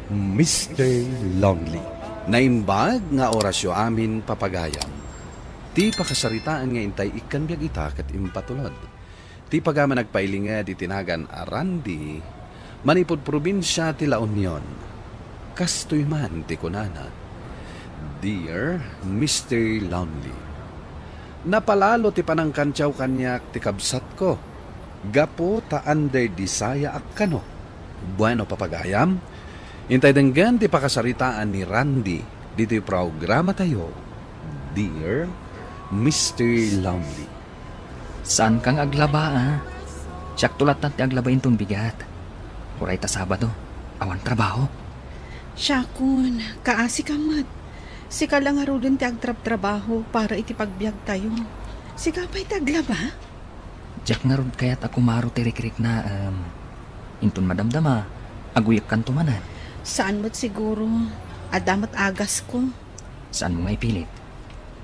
Mr. Lonely, Naimbag nga orasyo amin papagayam. Ti pakasaritaan nga intay ikan biag ita kat impatulod. Ti pagama nagpailinged itinagan a Randy, manipod probinsya ti La Union. Kastoy man ti kunana. Dear Mr. Lonely, napalalo ti panangkantyaw kanyak ti kabsat ko. Gapo ta under disaya ak kano. Bueno papagayam, intay denggan ti pakasaritaan ni Randy dito'y programa tayo, Dear Mr. Lonely. Saan kang aglaba, ah? Siyak tulat na ti aglaba intong bigat. Huray ta Sabado, awan trabaho. Siyakon, kaasi ka mat. Sika lang nga rin ti agtrab-trabaho para iti pagbiag tayo. Sika pa iti aglaba? Diyak nga rin kaya't ako maro ti rikrik na, inton madamdama, aguyak kan tumanan. Saan mo't siguro? Adamat agas ko. Saan mo nga ipilit?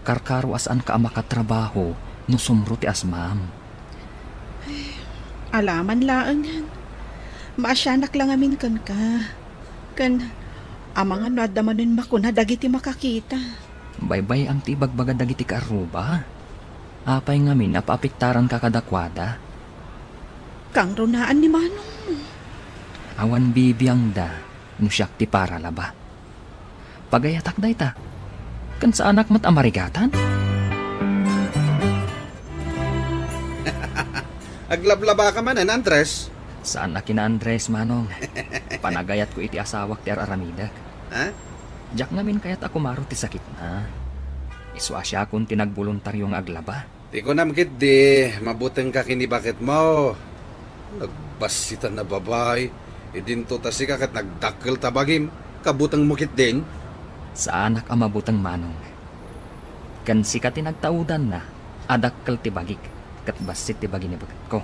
Karkaro asaan ka makatrabaho no sumro ti asmam. Alaman laang yan. Maasyanak lang amin kan ka. Kan, amang ano adamanin makuna dagiti makakita. Baybay ang tibagbaga dagiti kaaruba. Apay ngamin apapiktaran ka kadakwada. Kang runaan ni Manong. Awan bibiyang da, no siyak ti para laba. Pagayatak da ita, kan sa anak mat amarigatan? Aglablaba ka man, Andres. Saan na kina Andres, Manong? Panagayat ko iti asawak ti aramidak. Ha? Diyak ngamin kaya't ako maro ti sakit na. Iswa siya kung tinagboluntaryong aglaba. Di ko namkit di, mabuteng ka kinibakit mo. Nagbasitan na babay. Idinto ta si kakat nagdakkel tabagim. Kabutang mukit din. Sa anak ang mabutang Manong. Kan sika tinagtaudan na, adakkel ti bagik. Kat basit ti bagi ni bagat ko.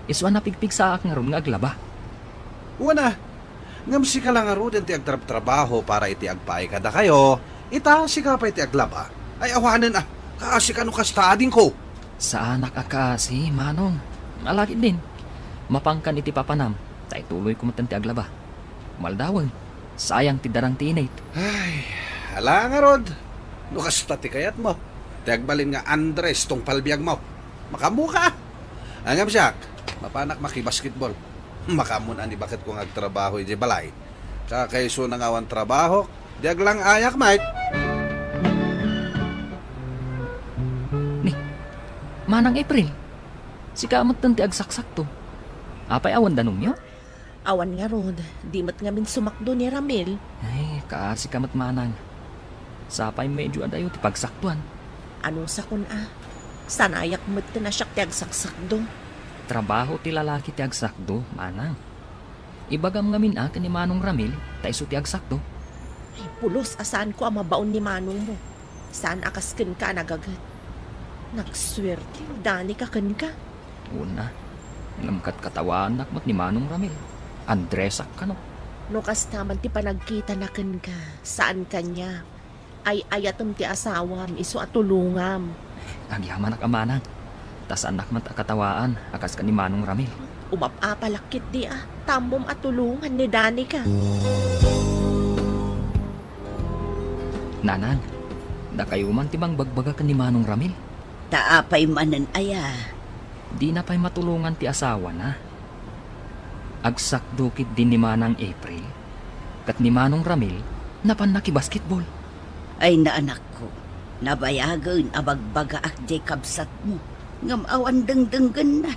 Iswa na pigpig sa ak nga ron nga aglaba. Wana, ngam si ka lang nga ron ti agtrabaho para iti agpaay kada kayo. Ita si ka pa iti aglaba. Ay awanan kaasi ka no kastading ko. Sa anak akasi, Manong. Malaki din. Mapangkan iti papanam. Tay tuloy kumatan ti aglaba. Maldawan. Sayang ti darang tinate. Ay, hala nga rod. No kasta ti kayat mo. Tiagbalin nga Andres tong palbiyag mo. Makamuka. Angam siya, mapanak makibasketball. Makamun ani bakit ko ngagtrabaho iti balay. Kakaiso na ngawan trabaho, diag lang ayak, mate. Manang April, si kamot ng tiagsaksak to. Apay awan danong nyo? Awan nga rod, di mat nga min sumakdo ni Ramil. Ay, kaasi kamat manang. Sapay medyo adayo ti pagsaktuan. Anong sakon Sanayak mat na siya tiagsaksak do. Trabaho ti lalaki tiagsakdo, manang. Ibagam ngamin ni Manong Ramil, taiso tiagsakdo. Ay, pulos asaan ko ang mabaon ni Manong mo. Saan akaskin ka nagagat? Nagswerte, dani ka kan ka. Una, lamkat katawan nakmat ni Manong Ramil. Andresak ka no. No kastaman ti panagkita na kan ka, saan kanya? Ay ayatom ti asawam, iso atulungam. Agyaman ak amanang. Tas anak mat akatawaan, akas ka ni Manong Ramil. Umapapalakit di tambom atulungan ni dani ka. Nanang, da kayo man tibang bagbaga ka ni Manong Ramil. Taapay manan aya. Di na pa'y matulungan ti asawa na. Agsakdukit din ni Manang April, kat ni Manong Ramil, napan nakibasketball. Ay na anak ko, nabayagan abagbaga ak di kabsat mo. Ngam awan dengdenggan na.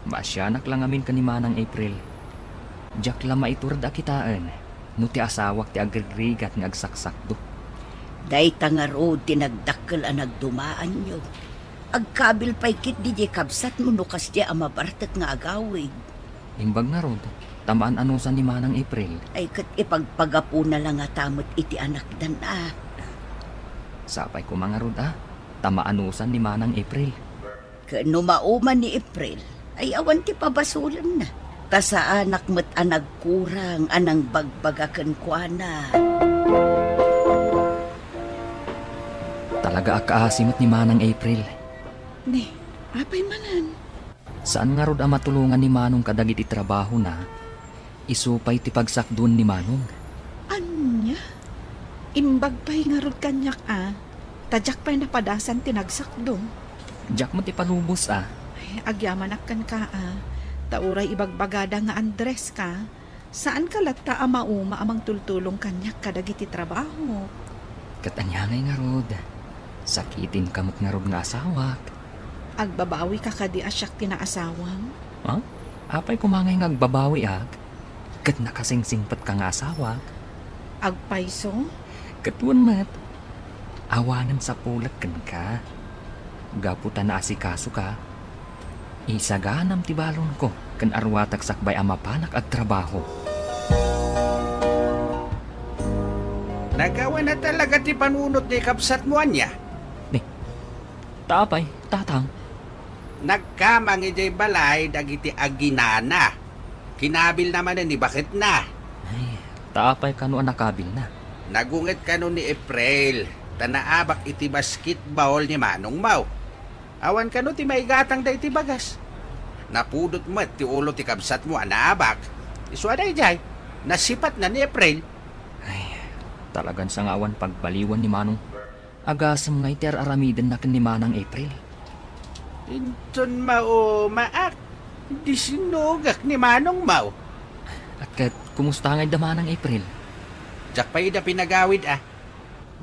Masyanak lang amin ka ni Manang April. Diyak lang maiturad akitaan, no ti asawak ti agrigat ng agsaksakdo. Day tangaro tinagdakkel ang nagdumaan nyo. Agkabil pa'y kit di kabsat mo nukas di amabartat nga agawid. Imbag na rod, tamaan anusan ni Manang April. Ay kat ipagpagapu na lang nga tamot iti anak dan Sapay ko mga rod tamaanusan ni Manang April. Kano mauman ni April, ay awan ti pabasulan na. Ta sa anak mo't anagkurang anang bagbagakan kwa na. Talaga akaasimot ni Manang April. Ne, apay manan. Saan nga rod matulungan ni Manong kadagit itrabaho na, isupay ti pagsakdun ni Manong. Anya? Imbag pa'y nga rod kanyak tadyak pa'y napadasan tinagsakdo. Diyak mo ti palubos Ay, agyaman akkan ka tauray ibagbagada nga Andres ka. Saan ka latta amauma amang tultulong kanyak kadagit itrabaho? Katanyangay nga rod. Sakitin kamot nga rod nga asawak. Agbabawi ka kadi asyak tinaasawang? Apay kumangay nga agbabawi kat nakasingsingpat ka nga asawak. Agpaiso? Katuan mat. Awanan sa pulat kan ka. Gaputan na asikaso ka. Isaganam ti balon ko kan arwatak sakbay amapanak at trabaho. Nagawa na talaga ti panunot ni kabsat mo anya. Taapay, tatang. Nagkamang ijay balay dagiti aginana. Kinabil naman ni bakit na. Ay, taapay kano nakabil na. Nagungit kano ni April. Tanaabak iti basketball ni Manong Mau. Awan kano ti maigatang da iti bagas. Napudot mo ti ulo ti kabsat mo anaabak. Iswaday jay. Nasipat na ni April. Ay, talagan sa ngawan pagbaliwan ni Manong. Agasam ngay ter aramidan na ni Manang April. Inton mao maak. Di sinugak ni Manong Mau. At kat kumusta ngay da Manang April? Jak pa'y da pinagawid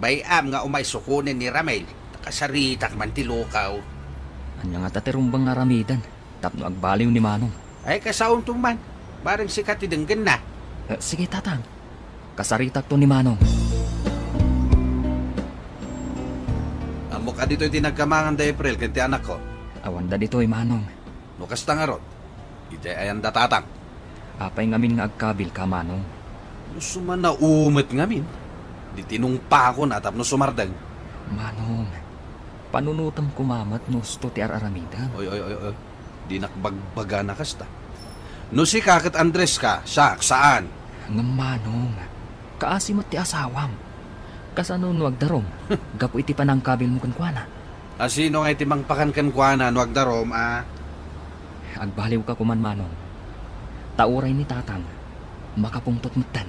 Bayam nga umay sukunin ni Ramel. Takasaritak man ti lukaw. Anya nga taterumbang aramidan. Tapno agbaliw ni Manong. Ay kasaon man. Barang sikat idenggan na. Sige tatang. Kasaritak to ni Manong. Amok dito iti nagkamangan da April kanti anak ko. Awan da dito Manong. Nukas tangarot. Iti ayan da tatang. Apay ngamin nga agkabil ka Manong. Nusuman na umet ngamin. Di tinungpa ako na tapno sumardag. Manong, panunutam kumamat nusto ti araramidan. Oy. Di nakbagbaga na kasta. No si kakit Andres ka, saan? Nga Manong, kaasimot ti asawam. Kasano nuag darom, gapu iti panangkabil mo kankwana. Asino nga iti mangpakan kankwana nuag darom Agbaliw ka kuman Manong. Tauray ni tatang, makapungtot mutan.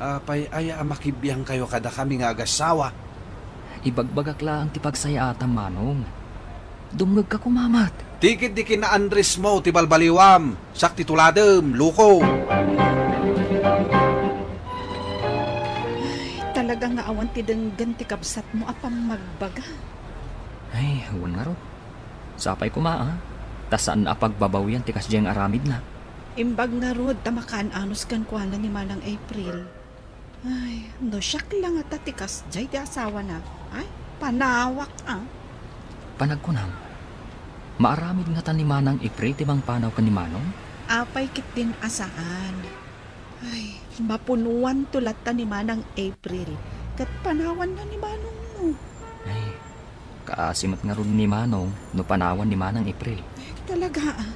Apay aya makibiyang kayo kada kami nga agasawa. Ibagbagak lang ti pagsayatan, Manong. Dumngag ka kumamat. Tikid di kina Andres mo, ti balbaliwam. Sakti tuladem, luko. Talaga nga awan ti denggan ti kabsat mo apam magbaga. Ay, huwag nga ro. Sapay kumaa. Tas saan na pagbabawian ti kasdyang aramid na. Imbag nga rod tamakaan anos kan kuana ni Manang April. Ay, no siyak lang at ti kasdyay ti asawa na. Ay, panawak ah. Panagkunam. Maaramid nga ta ni Manang April ti bang panaw ka ni Manong? Apay kit din asaan. Ay, mapunuan tulat ta ni Manang April. Kat panawan na ni Manong mo. Ay, kaasimat nga ron ni Manong no panawan ni Manang April. Talaga ah.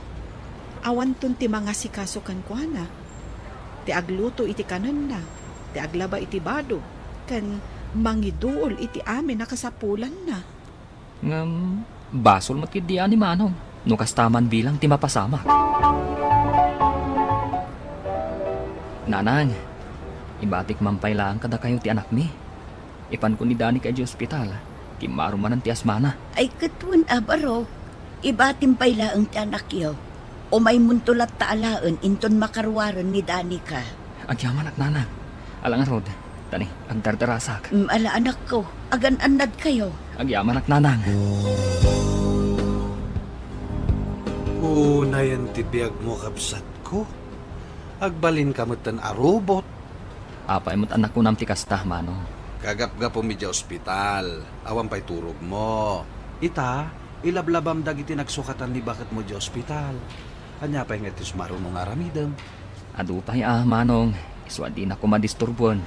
Awan ton ti mga sikasukan kwa na. Ti agluto iti kanan na. Ti aglaba iti bado. Kan mangiduol iti amin nakasapulan na. Basol mo't kidian ni Manong. No kastaman bilang ti mapasama. Nanang, ibatik mampay lang kada kayo ti anak mi. Ipan ko ni Dani kay di ospital. Kimaro man ang ti asmana. Ay katun abaro. Ibatim pay laang ti anak yaw. O may muntulat taalaan inton makarwaran ni Danica. Agyaman at nanang. Alang rod. Tani, agdardarasak. Ala anak ko, agan-anad kayo. Agyaman at nanang. Unayan ti biyag mo kabsat ko. Agbalin ka mo't tan arubot. Apay mo't anak ko nam ti kasta, Manong. Kagap-gapo mi di ospital. Awan pa'y turog mo. Ita, ilablabam dagiti nagsukatan ni bakit mo di ospital. Kanya pa'y nga tis marunong aramidam. Adupay Manong. Iswa di na ko madisturbon.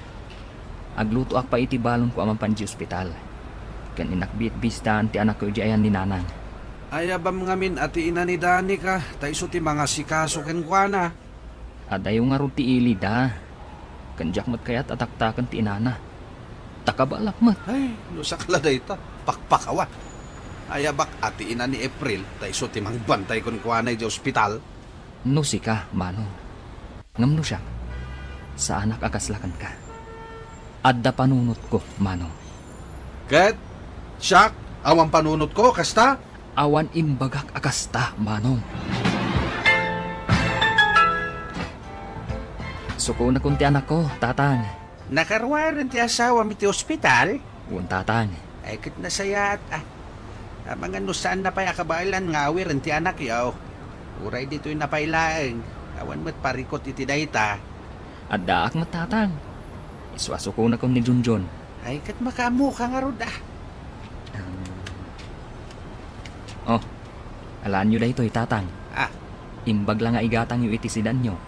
Agluto ak pa iti balon ko amang panji ospital. Kan inakbit-bistan ti anak ko di ayan ni nanang. Ayabam ngamin ati ina ni Dani ka. Taiso ti mga sikaso ken kwa na. Adayo nga ron ti ili da. Kanjak mat kayat ataktakan ti inana. Takabalak mat. Ay, lusakla da ita. Pakpakawa. Ayabak ati ina ni April. Taiso ti mangbantay kon kwa na di ospital. No si ka, Manong. Ngamno siya. Sa anak akaslakan ka. Adda panunot ko, Manong. Ket, siyak, awan panunot ko, kasta? Awan imbagak akasta, Manong. Suko na kunti anak ko, tatang. Nakarwaran ti asawa mi ti ospital? Uwan tatang. Ay kit nasayat mga nusaan na pa'y akabailan nga awiran ti anak yaw. Uray dito'y napailaeng. Awan mo't parikot iti dayta. Addaak mat tatang. Iswasuko na kong ni Junjun. Ay kat makamu ka nga rod Oh, alaan nyo da ito'y tatang. Imbag lang nga igatang yu iti sidan nyo.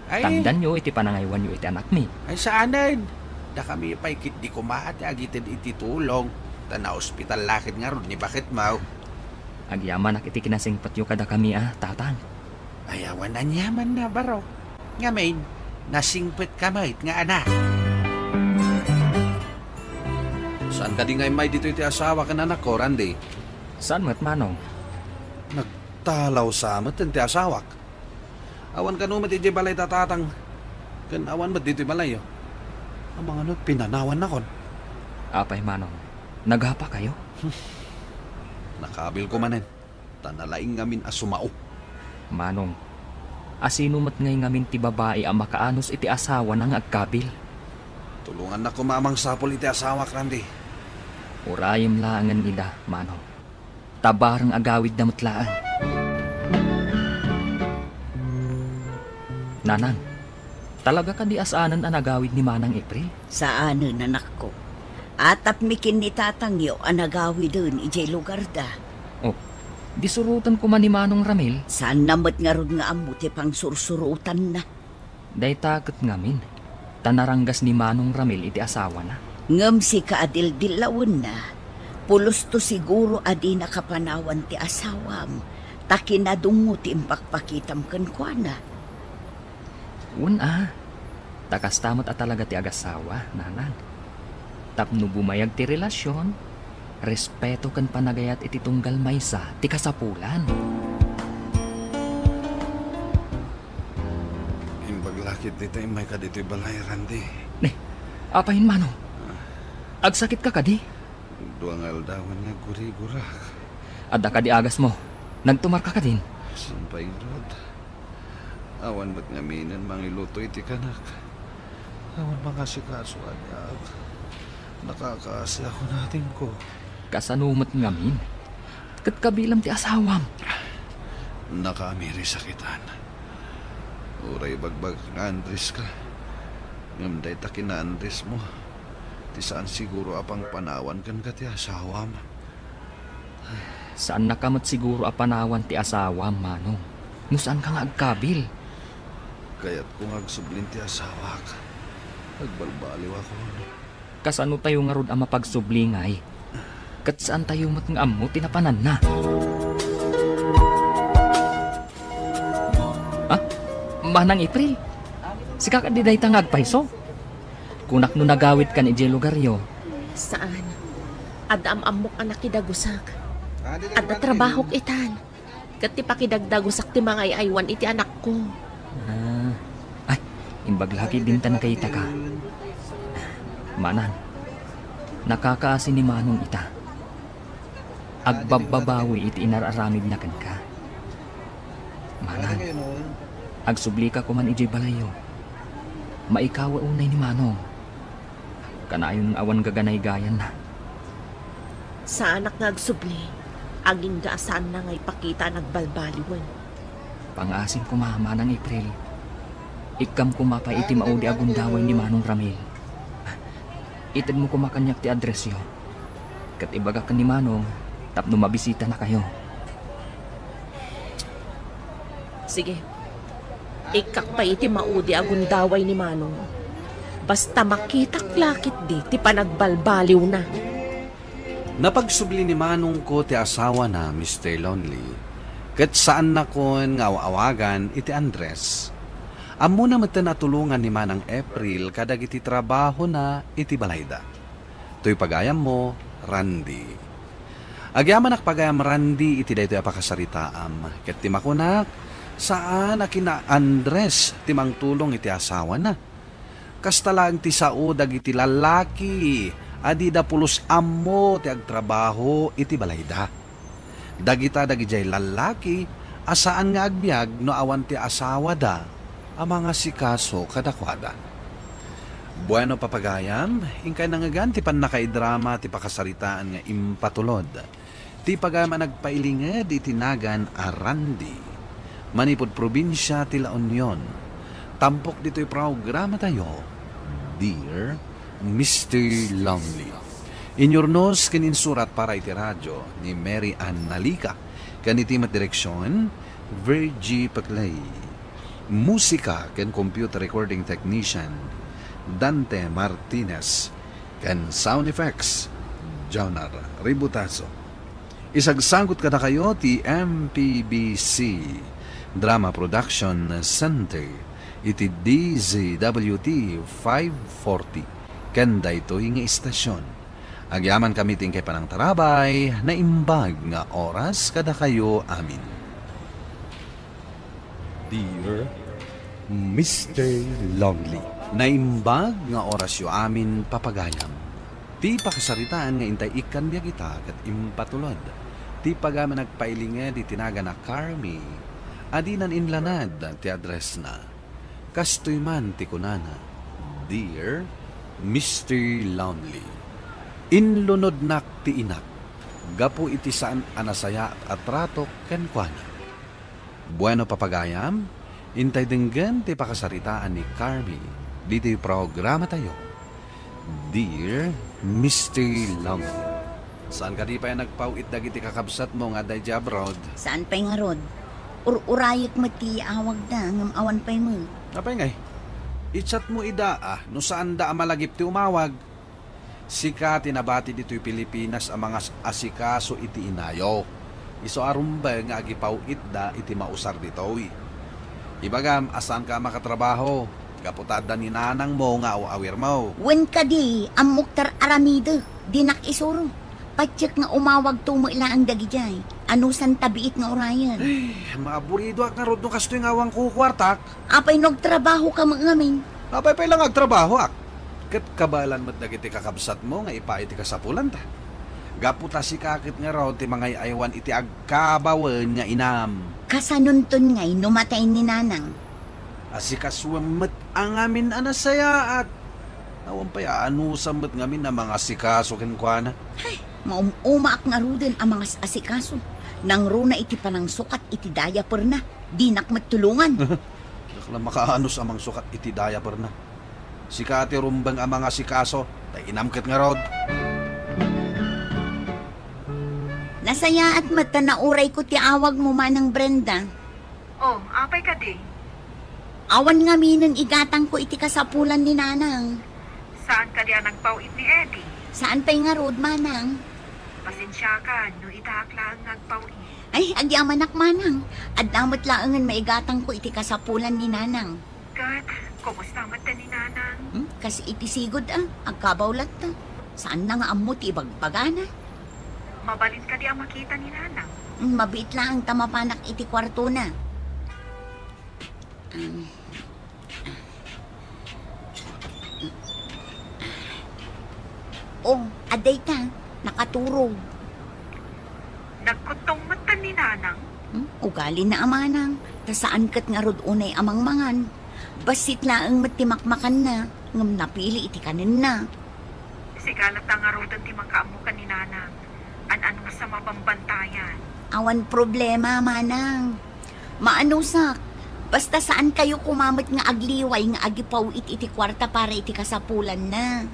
Ay, tangdan nyo iti panangaywan yu iti anak mi. Ay saanan? Da kami pa'y kit di kumaat agitin iti tulong. Tana ospital lakit nga rod ni bakit mau. Agyaman ak iti kinasingpat yu kada kami tatang. Ayawan na nyaman na baro. Nga main, nasingpit kamait nga anak. Saan ka di ngay may dito iti asawa ka na anak ko, Randy? Saan mat, Manong? Nagtalaw sa amat iti asawak. Awan ka numat iti balay tatatang. Kan awan mat dito balay. Ang mga pinanawan na kon. Apay, Manong. Naghapa kayo? Nakabil ko manen. Tanalaing ngamin asumao. Manong, asino mat ngay ngamin ti babae ang makaanos iti asawa ng agkabil? Tulungan na kumamang sapol iti asawak, Randy. Urayim laangan ida, Manong. Tabarang agawid na mutlaan. Nanang, talaga ka di asanan ang agawid ni Manang April? Saanan, anak ko. Atap mikin ni tatangyo ang agawid dun ijay lugar da. Oh, disurutan ko man ni Manong Ramil. Saan namat nga ron nga amuti pang sursurutan na. Day takot ngamin. Tanaranggas ni Manong Ramil iti asawa na. Ngam si kaadil-dilawan na. Pulos to siguro adi nakapanawan ti asawam. Takinadungo ti impakpakitam kankwana. Takastamot at talaga ti agasawa, nanang. Tapno bumayag ti relasyon, respeto kan panagayat iti tunggal maysa ti kasapulan. Imbaglakit dito may ka dito'y balay, Randy. Apahin, Manong. Agsakit ka kadi? Duangal dawan nga guri-gura. Adda ka di agas mo. Nagtumar ka din. Sampay rod. Awan ba't ngaminan mangiluto iti kanak. Awan mga sikaso anyag. Nakakaasi ako natin ko. Kasanumat ngamin. Kat kabilang ti asawam. Nakaamiri sakitan. Uray bagbag nga Andres ka. Ngamday takin na Andres mo. Ti saan siguro apang panawan kan ka ti asawam. Saan nakamot siguro apanawan ti asawam, Manong? Nusaan ka nga agkabil? Kaya't kung agsublin ti asawa ka, agbalbaliw ako. Kasano tayo nga rod ang mapagsublingay? Kat saan tayo mat nga amo tinapanan na? Ah? Manang April? Si kakadiday tang agpaiso? Kunak no nagawit ka ni Jay Lugario. Saan? Adam-amok anak kidagusak. Adda trabahok itan. Kat ti pakidagdagusak ti mga aywan iti anak ko. Ay, imbaglaki din tan kay ita ka. Manan, nakakaasi ni Manong ita. Agbababawi iti inararamid na kan ka. Manan, agsubli ka kuman ijay balayo. Maikawa unay ni Manong. Kanayon awan gaganay gayan na. Sa anak nga agsubli, aging gaasaan na ngay pakita nagbalbaliwan. Pangasin ko Manang April. Ikam kumapa iti maudi agundaway ni Manong Ramil. Itad mo kumakanyak ti address yo. Kat ibaga ka ni Manong, tapno mabisita na kayo. Sige, ikak pa iti maudi agundaway ni Manong. Basta makitak lakit di, ti panagbalbaliw na. Napagsubli ni Manong ko ti asawa na Mr. Lonely. Kat saan na kon nga awagan iti Andres. Amo na matanatulungan ni Manang April kadag iti trabaho na iti balayda. To'y pagayam mo, Randy. Agyaman pagayam Randy iti daytoy apakasaritaam. Ket ti makunak, saan akina Andres timang tulong iti asawa na. Kastalang ti sao dagiti lalaki, adi da pulos ammo ti agtrabaho iti balayda. Dagita dagijay lalaki, asaan nga agbyag no awan ti asawa da, ang mga sikaso kadakwada. Bueno papagayam, ingkay nangagan ti pan nakaidrama ti pakasaritaan nga impatulod. Ti pagayam nagpailinged iti nagan a Randy. Manipod probinsya ti La Union. Tampok dito'y programa tayo. Dear Mr. Lonely. Inyornos kininsurat para iti radyo ni Mary Ann Nalika. Kanitimat direksyon, Virgie Paclay. Musika ken computer recording technician, Dante Martinez. Ken sound effects, Jonar Ributazo. Isagsagot ka na kayo ti MPBC Drama Production Center. Iti DZWT 540 kanda ito nga istasyon. Agyaman kami tingkay panang tarabay na imbag nga oras kada kayo amin. Dear Mr. Lonely. Naimbag nga oras yo amin papagayam. Ti pakasaritaan nga intay ikan biya kita kat impatulod. Ti pagaman nagpailinged itinaga na Carmi. Adinan inlanad ti address na. Kastoy man ti kunana, Dear Mr. Lonely. Inlunod nak ti inak, gapu iti saan anasaya at ratok kenkwana. Bueno papagayam, intay denggan ti pakasaritaan ni Carmi, dito programa tayo. Dear Mr. Lonely. Saan ka di pa yan nagpawit dagiti kakabsat mo nga day abroad? Saan pa nga rod? Urayik mati awag da, ngam awan pa'y mo. Apay ngay, ichat mo ida no saan da malagip ti umawag. Sika tinabati dito'y Pilipinas ang mga asikaso iti inayo. Iso arumba nga agipaw itda iti mausar dito'y. Ibagam, asan ka makatrabaho? Kaputada ni nanang mo nga awir mo. Wen ka di, ang Muktar Aramido, dinak isuro. Patsyak nga umawag tumo ila ang dagijay. Anusan tabiit nga orayan. Ay, maaburido ak nga rod no kastoy nga awang kukwartak. Apay nagtrabaho ka ngamin. Apay pa'y lang agtrabaho ak. Kat kabalan mo't dagiti kakabsat mo nga ipaiti ka sa pulan ta. Gaputa si kakit nga raw ti mga aywan iti agkabawen nga inam. Kasanunton ngay numatay ni nanang. Asikaswamet ang amin anasaya at awan pa ano sambat ngamin na mga asikaso kenkwana. Ay, maumaak nga ruden ang mga asikaso. Nang runa iti panang sukat iti diaper na. Di nakmatulungan. Nakala makaanos amang sukat iti diaper na. Sikati rumbang ang mga asikaso. Tay inamket nga rod. Nasaya at mata na uray ko ti awag mo manang Brenda. Oh, apay ka di. Awan nga minang igatang ko iti kasapulan ni nanang. Saan ka diya nagpauit ni Eddie? Saan pa'y nga road manang? Pasensya ka, no itakla ang nagpauit. Ay, agyaman manang. At damot laangan maigatang ko iti kasapulan ni nanang. Kat, kumusta mata ni nanang? Kasi iti sigod agkabawlat ta. Saan na nga amo ti ibagbagana? Mabalin ka di ang makita ni nanang. Mabit lang ang tamapanak iti kwarto na. Oh, aday ka. Nakaturog. Nagkutong mata ni nanang? Ugali na amanang. Tasaan kat nga rod unay amang mangan. Basit laang matimakmakan na. Ngam napili iti kanin na. Sigalat na nga rodan ti makaamu ka ni nanang. An-ano sa mabambantayan. Awan problema, manang. Maanusak. Basta saan kayo kumamit nga agliway nga agipaw iti kwarta para iti kasapulan na.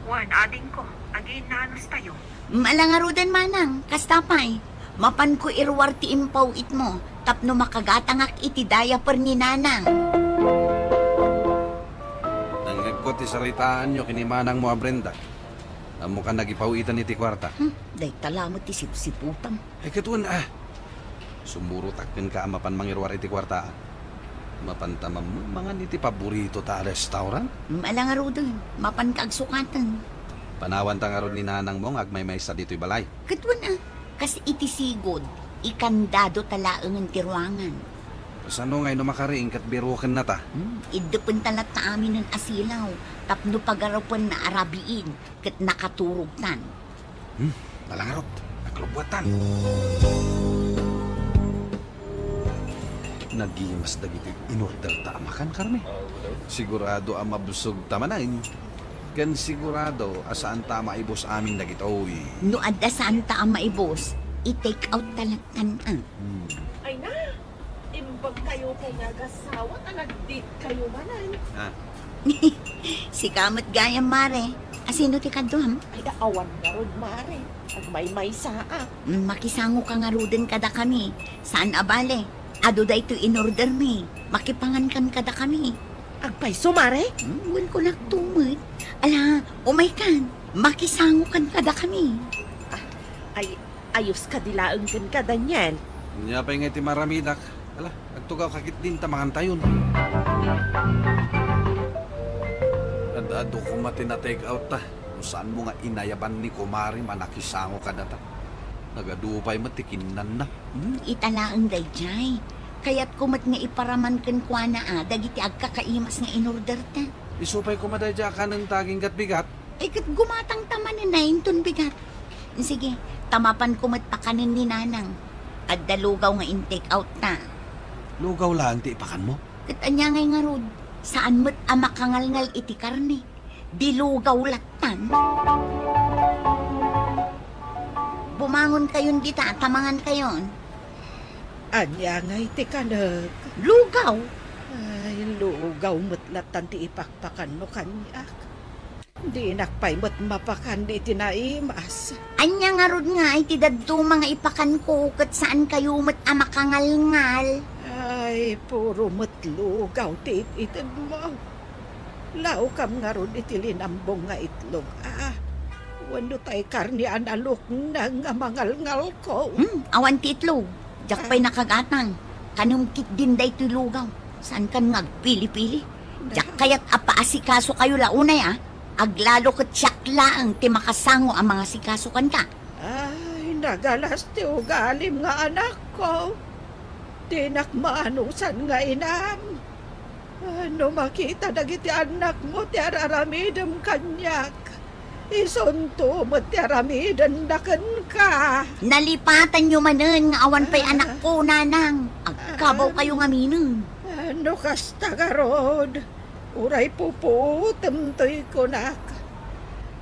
Wan, ading ko. Agin nanos tayo. Malangarudan, manang. Kastapay. Mapan ko irwar ti impaw it mo. Tapno makagatangak iti diaper ni nanang. Nanggagkot ti saritaan nyo kinimanang mo, Brenda. Amo ka nagipawitan iti kwarta. Day talamot ti sipsiputam. Ay katun Sumuro takken ka mapan mangirwar iti kwarta. Mapantamam mga niti paborito ta restaurant. Malangarudan. Mapan ka agsukatan. Panawan ta nga ron ni nanang mo agmay-may sa dito'y balay. Katun Kas iti sigod. Ikandado talaangan ti ruangan. Kasano ngay no makariing kat biruken na ta? Idupin talat ta amin ng asilaw. Tapno pagarapan na arabiin. Kat nakaturugtan. Malangarot. Naglubwatan. Nagimas dagiti inorder ta amakan karme. Sigurado ang mabusog tamanan. Kan sigurado asaan ta maibos amin dagitoy. No adda saan ta ang maibos, i-take out talatan Ay na, imbag kayo kay nagasawa na nagdit kayo manan. Si kamot gayam mare. Asino ti kaduham? Ay awan na rod mare. Agmay-may saa. Makisango ka nga ruden kada kami. Saan abale? Ado da ito in-order me. Makipangan kan kada kami. Agpay sumare? Wan ko nagtumod. Ala, umay kan. Makisango kan kada kami. Ay, ayos ka dilaang kan kada niyan. Nya pa nga iti maramidak. Ala, agtugaw kakit din tamangan tayon. Adado ko mati na take out ta. Kung saan mo nga inayaban ni Kumari manakisango ka data. Nagadupay matikinan na. Italaang dayjay. Kaya't kumat nga iparaman kan kwa na dagiti agkakaimas nga inorder ta. Isupay ko madadya ka ng taging gatbigat. Ay kat gumatang taman na inton bigat. Sige, tamapan kumat pa kanin ni nanang. At dalugaw nga in-take out ta. Lugaw lang ti ipakan mo? Kat anya ngay nga rod. Saan mo't amakangalngal iti karne? Dilugaw latan. Bumangon kayon dita, tamangan kayon. Anya nga iti kanag. Lugaw? Ay, lugaw mo't latan ti ipakpakan mo kanyak. Di nakpay mo't mapakan di tinaimas. Anya nga rod nga, iti dadto mga ipakan ko, kat saan kayo mo't amakangalngal? Ay, puro mo't lugaw ti itid mo. Lao kam nga ron iti linambong nga itlog. Wano tay karni analok na nga mangalngal ko. Awan ti itlog. Diyak pa'y nakagatang. Kanumkit din day ti lugaw. Saan kan ngagpili-pili? Diyak kaya't apaasikaso kayo launay Aglalo kat siyak laang ti makasango ang mga sikaso kan ka. Ay, nagalas ti ugalim nga anak ko. Tinakmaanusan nga inam. Ano makita dagiti anak mo ti araramidem kanyak. Isunto mo't aramidan dakan ka. Nalipatan nyo manen nga awan pa'y anak ko, nanang. Agkabaw kayo nga minin. Ano kasta garod? Uray pupo, temtoy ko nak.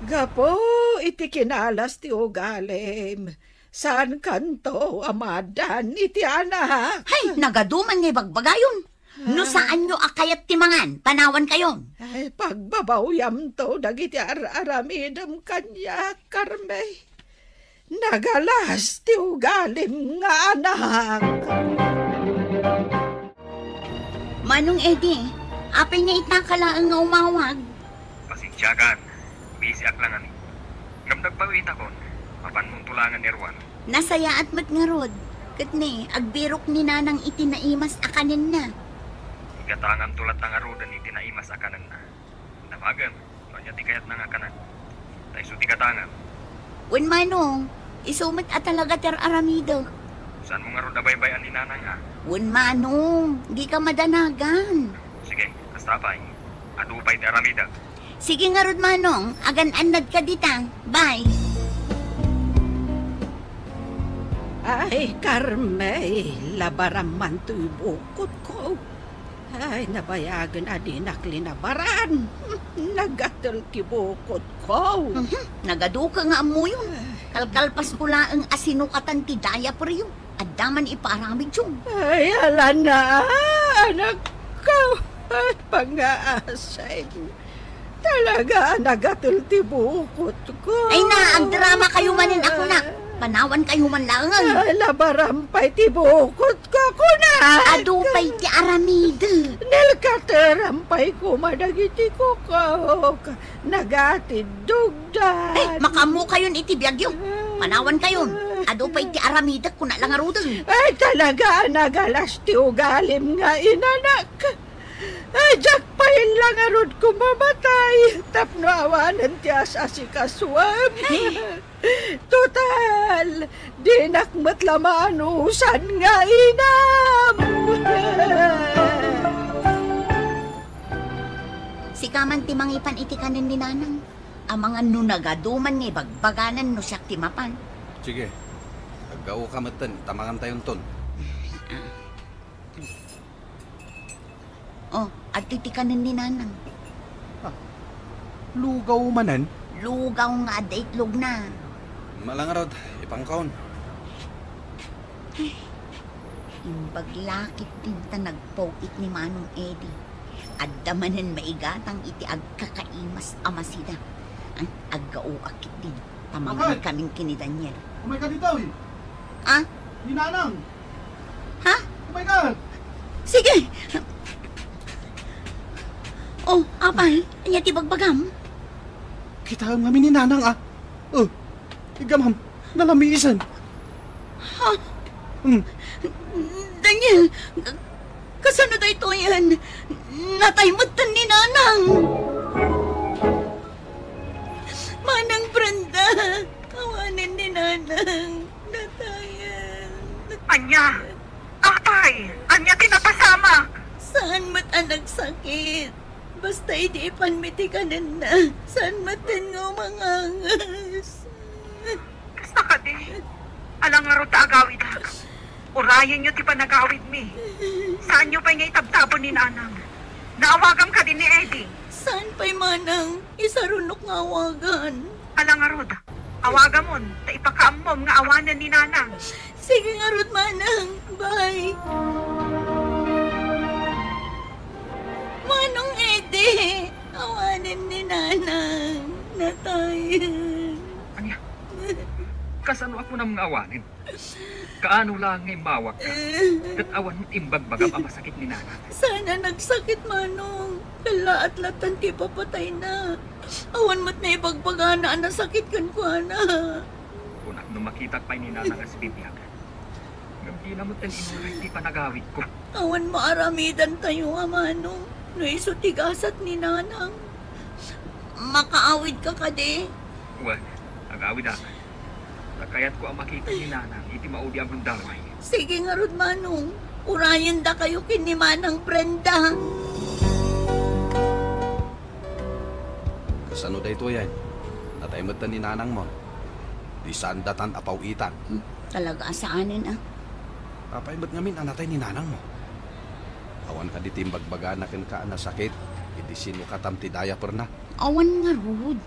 Gapo, iti kinalas ti ugalim. Saan kanto, amadan, iti anak? Hay, nagaduman nga bagbagayon. No saan nyo akayat timangan, panawan kayon. Ay, pagbabawyam to, dagiti aramidam kanya, Carme. Nagalas ti ugalim nga anak. Manong Eddie, apay nga itakalaang nga umawag. Pasensyakan, busy ak lang ani. Ngam nagpawita ko, mapan mong tulangan ni Erwan. Nasaya at mat nga rod. Katni, agbirok ni nanang itinaimas akanin na. Gatangan tulat ang arudan iti naimas akanan na. Tamagan, kanya ti kayat nang akanan. Tay so ti katangan. Wen manong, isumat at talaga ter aramido. Saan mo nga ro nabaybayan ni nanang ha? Wen manong, di ka madanagan. Sige, kastapay. Adupay ti aramida. Sige nga rod manong, agan-anad ka dita. Bye. Ay, Carme, labaraman to'y bukod ko. Ay, nabayagan adinak linabaran. Nagatal kibukod ko. Nagaduka nga mo yun. Kalkalpas ko lang ang asinukatan ti daya pa rin. At daman iparamid yun. Ay, ala na, anak ko. At pang-aasay. Talaga, nagatal ti bukod ko. Ay na, ang drama kayo manin ako na. Panawan kayo man lang. Labarampay ti bukod ko kunat. Adupay ti aramid. Nilkaterampay ko madagiti ko kok. Nagatid dugdan. Ay, makamu kayon iti biyagyo. Panawan kayon. Adupay ti aramid kuna lang arudan. Ay, talaga nagalas ti ugalim nga inanak. Ay, jakpain lang arud ko mamatay. Tapno awanan ti asasi kaswam. Total, di nakmat lamanusan nga inam. Si kaman ti mangipan iti kanin ni nanang. Ang mga nunagaduman nga bagbaganan no siyak ti mapan. Sige, agaw ka matan, tamangan tayong ton. Oh, at titikanan ni nanang. Lugaw manan? Lugaw nga ada itlog na. Malangarod, ipangkaon. Imbaglakit din ta nagpawit ni Manong Eddie. At damanan maigatang iti agkakaimas amasida. Ang aggaoakit din. Tamagan kaming kinidanyer. Oh my God, ikaw eh! Ah? Ni Nanang! Ha? Oh my God! Sige! Oh, apay, anya ti bagbagam. Kita ang kami ni Nanang ah. Oh, igamam, nalamiisan. Ha? Daniel, kasano da ito yan? Nataymutan ni Nanang. Manang Brenda, kawanin ni Nanang. Natayan. Anya! Apay! Anya tinapasama! Saan mat ang nagsakit? Basta hindi panmitikanan na. Saan matin nga umangangas? Basta ka di. Alang nga ro ta agawid ha. Urayan nyo ti panagawid mi. Saan nyo pa nga itabtabo ni Nanang? Naawagam ka din ni Eddie. Saan pa'y manang? Isarunok nga awagan. Alang nga rod. Awagan mo. Ta ipakaamom nga awanan ni Nanang. Sige nga rod manang. Bye. Manong Eddie, awanin ni Nanang. Natayan. Anya, kasano ako ng mga awanin? Kaano lang ngay mawag ka? Kat awan mo't imbagbagam ang masakit ni Nanang. Sana nagsakit, Manong. Kala at latan ti papatay na. Awan mo't na ibagbagana ang nasakit kan ko, na. Kunak nung makita pa ni Nanang as bibiyag. Ngam na mo't ang inuray di panagawid ko. Awan maaramidan tayo, Manong. No iso tigasat ni Nanang. Makaawid ka kade. Well, agawid ako. Nagkayat ko ang makita ni Nanang, iti maudi ang bundalway. Sige nga rod, Manong. Urayan da kayo kini Manang Brenda. Kasano da ito yan? Nataymutan ni nanang mo. Di sandatan apawitan. Talaga asaanin ah. Papaimot ngamin anatay ni nanang mo. Awan ka di timbagbaga na ka na sakit. Hindi sino katamti daya per na. Awan nga rod.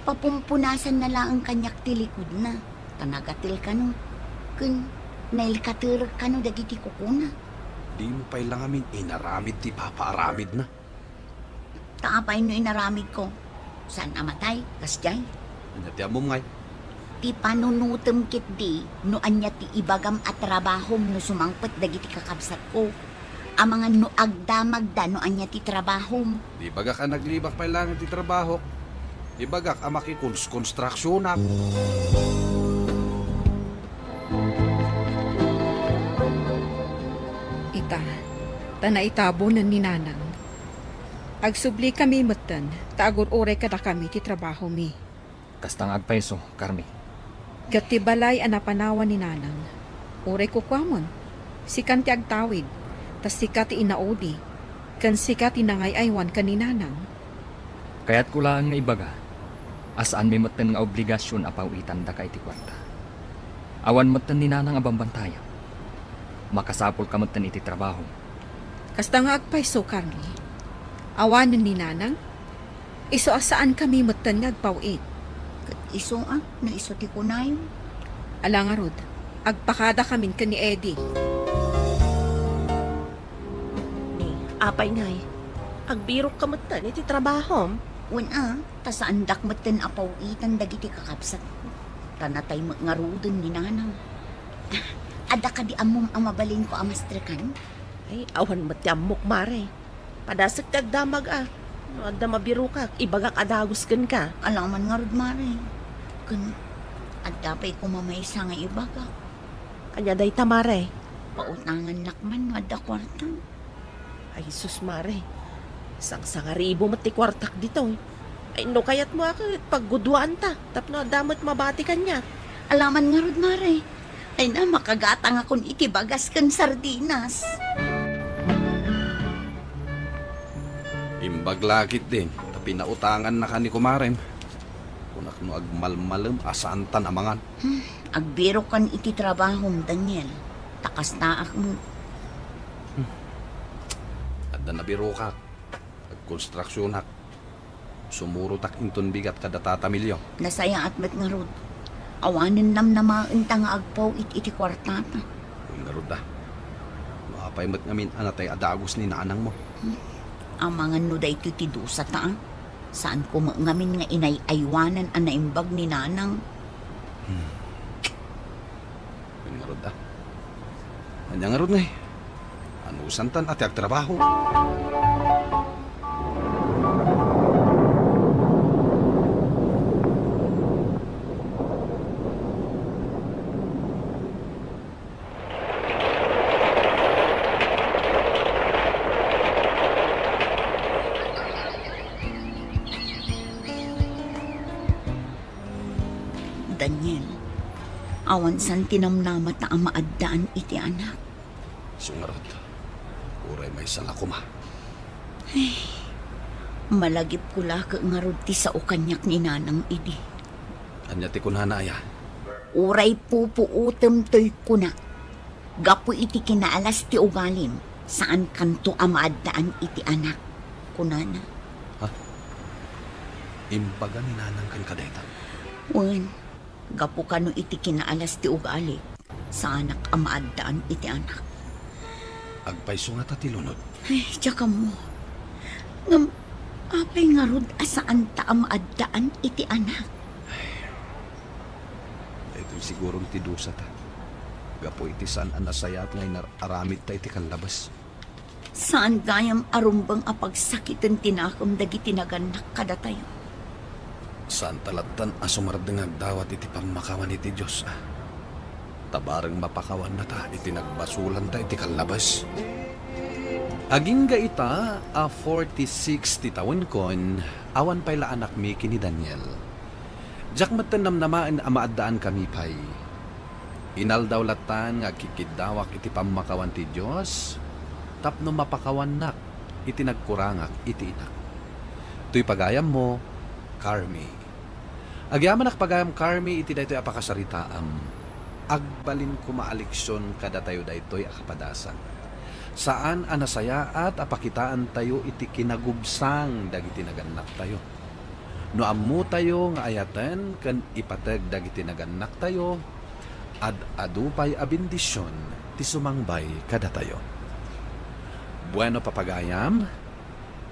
Papumpunasan na lang ang kanyak tilikod na. Tanagatil ka no. Kun nailkatir ka no dagiti kukuna. Di mo pa'y lang amin inaramid ti papaaramid na. Taapay no inaramid ko. Saan amatay? Kasjay? Anya ti amom ngay. Ti panunutem kit di no anya ti ibagam at trabahom no sumangpet dagiti kakabsat ko. Ang mga no agdamagda no anya ti trabahom. Di bagak ang naglibak pa'y lang ti trabaho. Di bagak ang makikonstruksyon na. Tanaitabo na ni nanang. Agsubli kami matan, taagur oray kada kami ti trabaho mi. Kastang agpaiso, Carmi. Gatibalay anapanawan ni nanang. Oray ko kwamon. Sikan ti agtawid, tas sika ti inaudi, kan sika ti nangayaywan ka ni nanang. Kaya't ko lang nga ibaga, asaan may matan nga obligasyon apawitan da ka iti kwarta. Awan matan ni nanang abambantaya. Makasapol ka matan iti trabaho. Kasta nga agpaiso, Carmi. Awanan ni nanang, iso asaan kami matan nga agpawid. Iso na iso ti kunayo. Ala nga rod, agpakada kami ka ni Eddie. Apay ngay, agbirok ka matan iti trabaho. Tasaandak matan apawitan dagiti kakabsat. Tanatay ngarudan ni nanang. Ada ka di amom ang mabalin ko amastrikan? Ay, awan matyamok mare. Padasag tagdamag No, adda mabiro ka, ibagak adagos kan ka. Alaman nga rod mare. Kun, adda pa'y kumamaysa nga ibagak. Kanya day tamare. Pautangan nakman, adda kwarta. Ay, sus mare. Sang-sangaribo mati kwartak dito. Ay, no kayat mo ako, paggudwaan ta. Tapno, damot mabati kanya. Alaman nga rod mare. Ay na, makagatang akong itibagas kan sardinas. Imbag lakit din, tapi nautangan na ka ni kumarem. Kunak no agmalmalem asantan amangan. Agbiro kan iti trabahom, Daniel. Takas na akong... Adda na biro ka. Agkonstruksyon hak. Sumuro tak inton bigat kada tatamilyo. Nasaya at met nga rod. Awanin nam na maunta nga agpaw iti kwartata. Uy nga rod da. Maapay met ngamin anatay adagos ni nanang mo. Ang mga nuday titidusa ta. Saan ko ngamin nga inay aywanan ang naimbag ni nanang. Uy nga rod da. Anya nga rod nga eh. Ano santan ati agtrabaho. Daniel, awan san tinamnamat na ang maaddaan iti anak. Sungarod, uray may salakuma. Ay, malagip ko laka nga rod ti sa ukanyak ni nanang idi. Anya ti kunhana aya? Uray pupuutem to'y kuna. Gapo iti kinaalas ti ugalim, saan kanto ang maaddaan iti anak. Kunana. Ha? Imbaga ni nanang kan kadeta? Wen. Gapo kano iti kinaalas ti ugali sa anak amaadaan iti anak. Agpaiso nga tatilunod. Ay, tsaka mo. Ngam, apay nga rod asaan ta amaadaan iti anak. Ito'y sigurong tidusa ta. Gapo iti saan anasayat ngay aramid ta iti kanlabas. Saan gayam arumbang apagsakitan tinakam dagiti naganak kada tayo. Saan talatan asumarang agdawat iti pamakawan iti Diyos. Tabarang mapakawan na ta iti nagbasulan ta iti kalabas. Aging ga ita 46 ti taon kon awan pay la anak mi kini Daniel. Jak matanam namaan amaadaan kami pay. Inaldawlatan nga kikidawak iti pamakawan ti Diyos tapno mapakawan nak iti nagkurangak iti inak. Tuy pagayam mo, Carmi. Agyaman nakpagayam Carmi iti daytoy apakasaritaam. Agbalin ko maaliksyon kada tayo daytoy akapadasan. Saan anasaya at apakitaan tayo iti kinagubsang dagiti naganak tayo. No ammo tayo nga ayaten ken ipateg dagiti naganak tayo adupay a bendisyon ti sumangbay kada tayo. Bueno papagayam,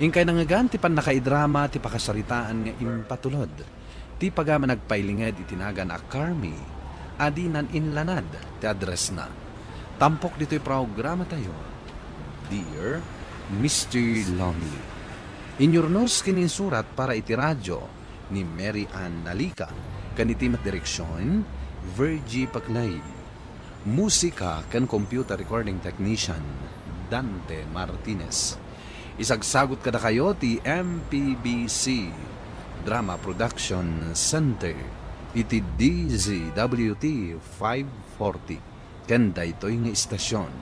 ingkay nangagan ti panakaidrama ti pakasaritaan nga impatulod. Ti pagama nagpailinged itinagan a Carmi, adinan inlanad ti address na. Tampok dito'y programa tayo. Dear Mr. Longley, inyurnos kininsurat para iti radyo ni Mary Ann Nalika, kanitimat direksyon, Virgie Paclay. Musika kan computer recording technician, Dante Martinez. Isagsagot kada kayo ti MPBC Drama Production Center iti DZWT 540 kanda ito'y nga istasyon.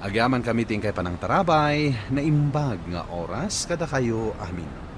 Agyaman kami tingkay panang tarabay na imbag nga oras kada kayo amin.